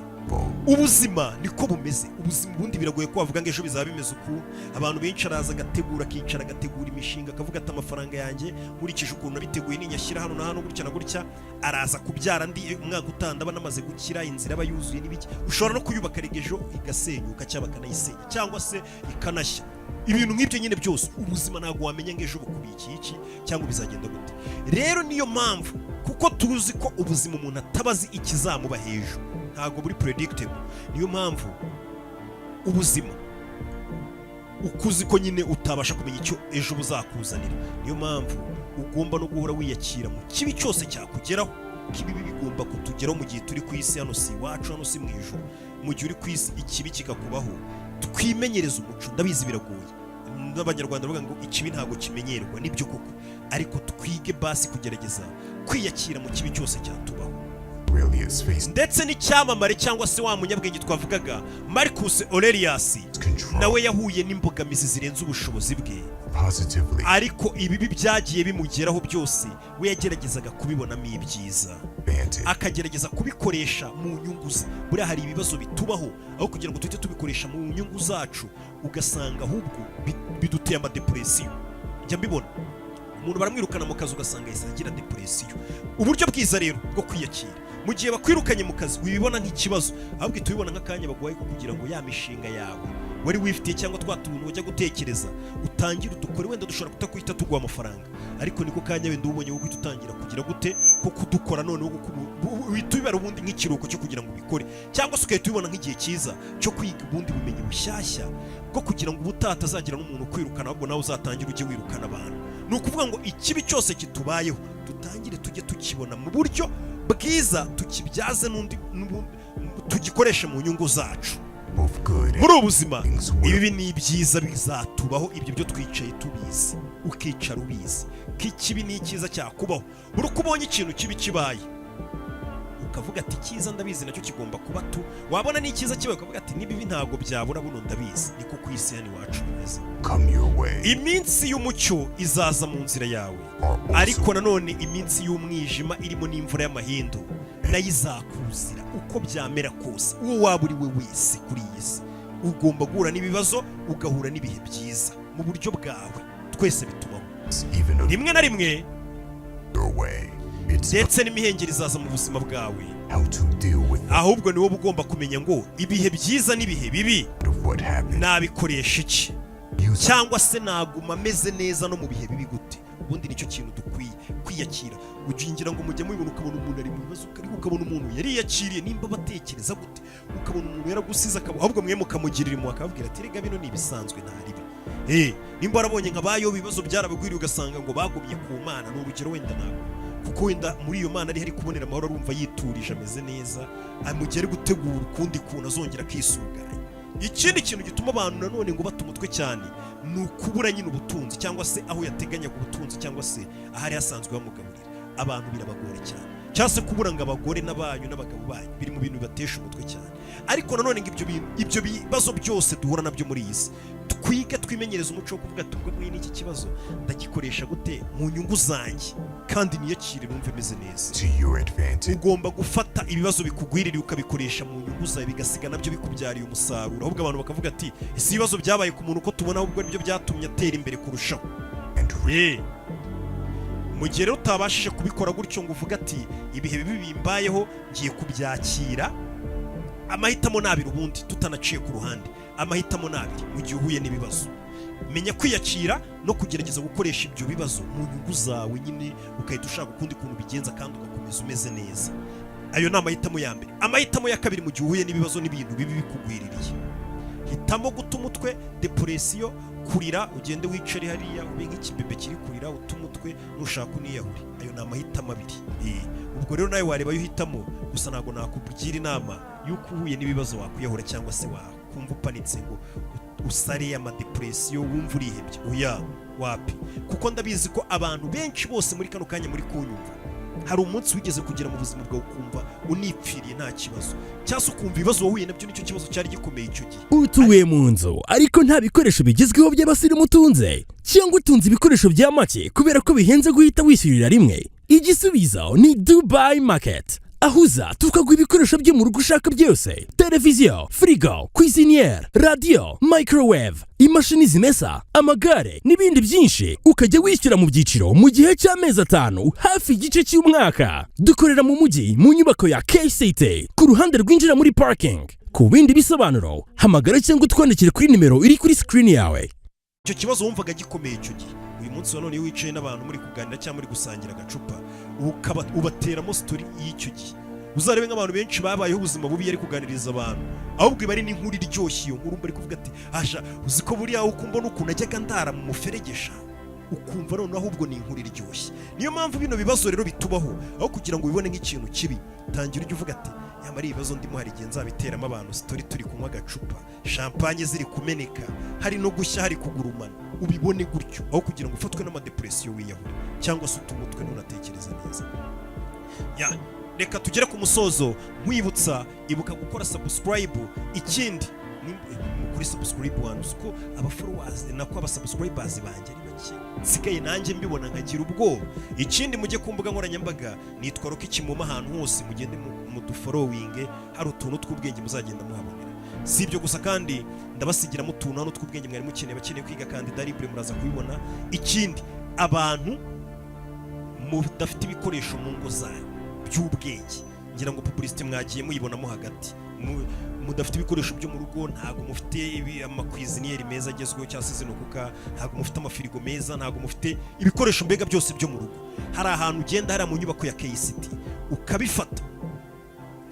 S1: Ubuzima niko bumeze. Ubuzima ubundi biragoye ko wavuga ngo ejo bizaba bimeze uku. Abantu benshi araza agategura, akicara agategura imishinga, akavuga ati amafaranga yanjye nkurikije ukuntu nabiteguye ninyashyira hano na hano gutya na gutya, araza kubyara ndi umwaka utanda banamaze gukira, inzira aba yuzuye n'ibiki. Ushobora no kuyubaka regejo igasenyuka cyangwa bakanayisenya cyangwa se ikanashya. Ibintu nk'ibyo nyine byose ubuzima ntabwo wamenya ngo ejo bukubikiye iki cyangwa bizagenda gute. Rero niyo mpamvu kuko tuzi ko ubuzima umuntu atabazi ikizamuba hejuru, ntabwo buri predictable. Niyo mpamvu ubuzima ukuzi ko nyine utabasha kumenya icyo ejo buzakuzanira. Niyo mpamvu ugomba no guhora wiyakira mu kibi cyose cyakugeraho. Kibi bigomba kutugeraho mu gihe turi ku isi hano si iwacu, hano si mu ijuru. Mu gihe uri ku isi ikibi kikakubaho, twimenyereza umuco. Ndabizi biragoye, n'abanyarwanda bavuga ngo ikibi ntabwo kimenyerwa, nibyo koko, ariko twige basi kugerageza kwiyakira mu kibi cyose cyatubaho. Ndetse n'icyamamare cyangwa se wa munyabwenge twavugaga Marcus Aurelius, nawe yahuye n'imbogamizi zirenze ubushobozi bwe, ariko ibibi byagiye bimugeraho byose we yageragezaga kubibonamo ibyiza, akagerageza kubikoresha mu nyungu ze. Buriya hari ibibazo bitubaho, aho kugira ngo tuhite tubikoresha mu nyungu zacu, ugasanga ahubwo biduteye amadepresiyo. Njya mbibona umuntu baramwirukana mu kazi ugasanga yahise agira depresiyo. Uburyo bwiza rero bwo kwiyakira mu gihe bakwirukanye mu kazi wibibona nk'ikibazo, ahubwo tubibona nk'akanya baguhaye kugira ngo ya mishinga yawe wari wifitiye cyangwa twatuntu wajya gutekereza utangira udukore. Wenda dushobora kutakwita tuguha amafaranga, ariko niko kanya wenda ubonye wo guhita utangira kugira gute ko kudukora noneho witubibara ubundi nk'ikiruhuko cyo kugira ngo ubikore, cyangwa se ugahita ubibona nk'igihe cyiza cyo kwiga ubundi bumenyi bushyashya bwo kugira ngo ubutaha atazagira n'umuntu kwirukana, ahubwo nawe uzatangira ujye wirukana abantu. Ni ukuvuga ngo ikibi cyose kitubayeho dutangire tujye tukibona mu buryo bwiza, tukibyaze tugikoreshe mu nyungu zacu. Muri ubu buzima ibi ni byiza bizatubaho, ibyo byo twicaye tubizi, ukicara ubizi ko ikibi ni icyiza cyakubaho. Buri uko ubonye ikintu kibi kibaye ukavuga ati cyiza ndabizi nacyo kigomba kuba tu, wabona ni icyiza kibaye ukavuga ati nibibi ntabwo byabura buno ndabizi. Niko ku isi hano iwacu bimeze. Iminsi y'umucyo izaza mu nzira yawe, ariko nanone iminsi y'umwijima irimo n'imvura y'amahindu nayo izakuzira. Uko byamera kose, uwo waba uri we wese kuri iyi si, ugomba guhura n'ibibazo, ugahura n'ibihe byiza mu buryo bwawe. Twese bitubaho rimwe na rimwe, ndetse n'imihengeri izaza mu buzima bwawe, ahubwo ni wowe ugomba kumenya ngo ibihe byiza n'ibihe bibi nabikoresha iki, cyangwa se naguma ameze neza no mu bihe bibi gute. Ubundi nicyo kintu dukwiye kwiyakira. Ugingira ngo mujye mubibona ukabona umuntu ari mu bibazo, ukabona umuntu yariyakiriye, nimba batekereza gute, ukabona umuntu yaragusize ahubwo mwe mukamugirira impuhwe, akababwira ati rega bino ni ibisanzwe nta ribi. Nimba warabonye nka bayo ibibazo byarabagwiriye ugasanga ngo bagumye ku Mana, ni urugero wenda ntabwo, kuko wenda muri iyo Mana ari hari kubonera amahoro, arumva yiturije ameze neza, amugere gutegura ukundi kuntu azongera akisuganya. Ikindi kintu gituma abantu nanone ngo bata umutwe cyane ni ukubura nyine ubutunzi, cyangwa se aho yateganyaga ubutunzi, cyangwa se ahari hasanzwe bamugaburira. Abantu birabagora cyane. cyangwa se kubura ngo abagore n'abanyu n'abagabo banyu biri mu bintu bibatesha umutwe cyane. Ariko nanone ngo ibyo bibazo byose duhura nabyo muri iyi si twige twimenyereza umuco wo kuvuga tubwo muri n'iki kibazo ndagikoresha gute mu nyungu zanjye kandi niyakire numve meze neza. Ugomba gufata ibibazo bikugwiririye ukabikoresha mu nyungu zawe bigasiga nabyo bikubyariye umusaruro, ahubwo abantu bakavuga ati isi ibibazo byabaye ku muntu ko tubona ahubwo nibyo byatumye atera imbere kurushaho. Mu gihe rero utabashije kubikora gutyo ngo uvuga ati ibihe bibi bimbayeho ngiye kubyakira, amahitamo nabiri ubundi tutanaciye ku ruhande, amahitamo nabiri mu gihe uhuye n'ibibazo. Menya kwiyakira no kugerageza gukoresha ibyo bibazo mu nyungu zawe nyine, ukahita ushaka ukundi kuntu bigenza kandi ugakomeza umeze neza. Ayo ni amahitamo ya mbere. Amahitamo ya kabiri mu gihe uhuye n'ibibazo n'ibintu bibi bikugwiririye, hitamo guta umutwe, depression, kurira, ugende wicare hariya ube nk'ikibebe kiri kurira, uta umutwe, nushaka uniyahure. Ayo ni amahitamo abiri. Ubwo rero nawe wareba yo uhitamo, gusa ntabwo nakugira inama yuko uhuye n'ibibazo wakwiyahura cyangwa se wakumva upanitse ngo usare amadepression wumva urihebye. Oya, wapi, kuko ndabizi ko abantu benshi bose muri kano kanya muri kunyumva hari umunsi wigeze kugera mu buzima bwawe ukumva unipfiriye nta kibazo, cyangwa se ukumva ibibazo wahuye nabyo nicyo kibazo cyari gikomeye icyo gihe.
S2: Utuye mu nzu ariko nta bikoresho bigezweho by'abasirimu utunze, cyangwa utunze ibikoresho bya make kubera ko bihenze guhita wishyurira rimwe, igisubizo ni Dubai Market. Ahuza tukaguha ibikoresho byo mu rugo ushaka byose: televiziyo, frigo, cuisinière, radio, microwave, imashini zimesa, amagare n'ibindi byinshi, ukajya wishyura mu byiciro mu gihe cy'amezi 5 hafi igice cy'umwaka. Dukorera mu mujyi mu nyubako ya KCT ku ruhande rwinjira muri parking. Ku bindi bisobanuro hamagara cyangwa utwandikire kuri nimero iri kuri screen yawe.
S1: Icyo kibazo wumvaga gikomeye icyo gihe, uyu munsi wa none iyo wicaye n'abantu muri kuganira cyangwa muri gusangira agacupa ubateramo story y'icyo gihe, uzarebe nk'abantu benshi babayeho ubuzima bubi yari kuganiriza abantu, ahubwo iba ari n'inkuru iryoshye. Iyo nkuru bari kuvuga ati asha uzi ko buriya ukumva n'ukuntu ajyaga ndara mu muferegesha, ukumva none ahubwo ni inkuru iryoshye. Niyo mpamvu bino bibazo rero bitubaho, aho kugira ngo ubibone nk'ikintu kibi, tangira ujye uvuga ati nyamara ibibazo ndimo hari igihe nzabiteramo abantu story turi kunywa agacupa, champagne ziri kumeneka, hari no gushya, hari kugurumana, ubibone gutyo, aho kugira ngo ufatwe n'amadepression wiyahure cyangwa se utumutwe n'unatekereza neza. Reka tugere ku musozo nkwibutsa, ibuka gukora subscribe. Ikindi kuri subscribe wanyu ko aba followers nako aba subscribers banjye ari bake, nsigaye nanjye mbibona nkagira ubwoba. Ikindi mujye ku mbuga nkoranyambaga nitwa Rocky Kimuma, ahantu hose mugende mu dufollowing, hari utuntu tw'ubwenge muzagenda muhabonera. Si ibyo gusa kandi ndabasigiramo utuntu hano tw'ubwenge mwari mukeneye, bakeneye kwiga kandi libre muraza kubibona. Ikindi, abantu mudafite ibikoresho mu ngo zanyu by'ubwenge, ngira ngo publicity mwagiye muyibonamo hagati, mudafite ibikoresho byo mu rugo, ntago mufite amakwizinieri meza agezweho cyangwa se zino kuka, ntago mufite amafirigo meza, ntago mufite ibikoresho mbega byose byo mu rugo, hari ahantu ugenda hari mu nyubako ya KCT ukabifata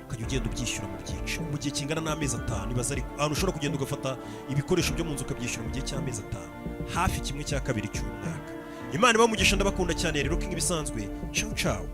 S1: ukajya ugenda ubyishyura mu byiciro mu gihe kingana n'amezi 5. Ibaza ariko ahantu ushobora kugenda ugafata ibikoresho byo mu nzu ukabyishyura mu gihe cy'amezi 5, hafi 1/2 cy'umwaka. Imana ibamugisha, ndabakunda cyane rero, nk'ibisanzwe. Ciao ciao.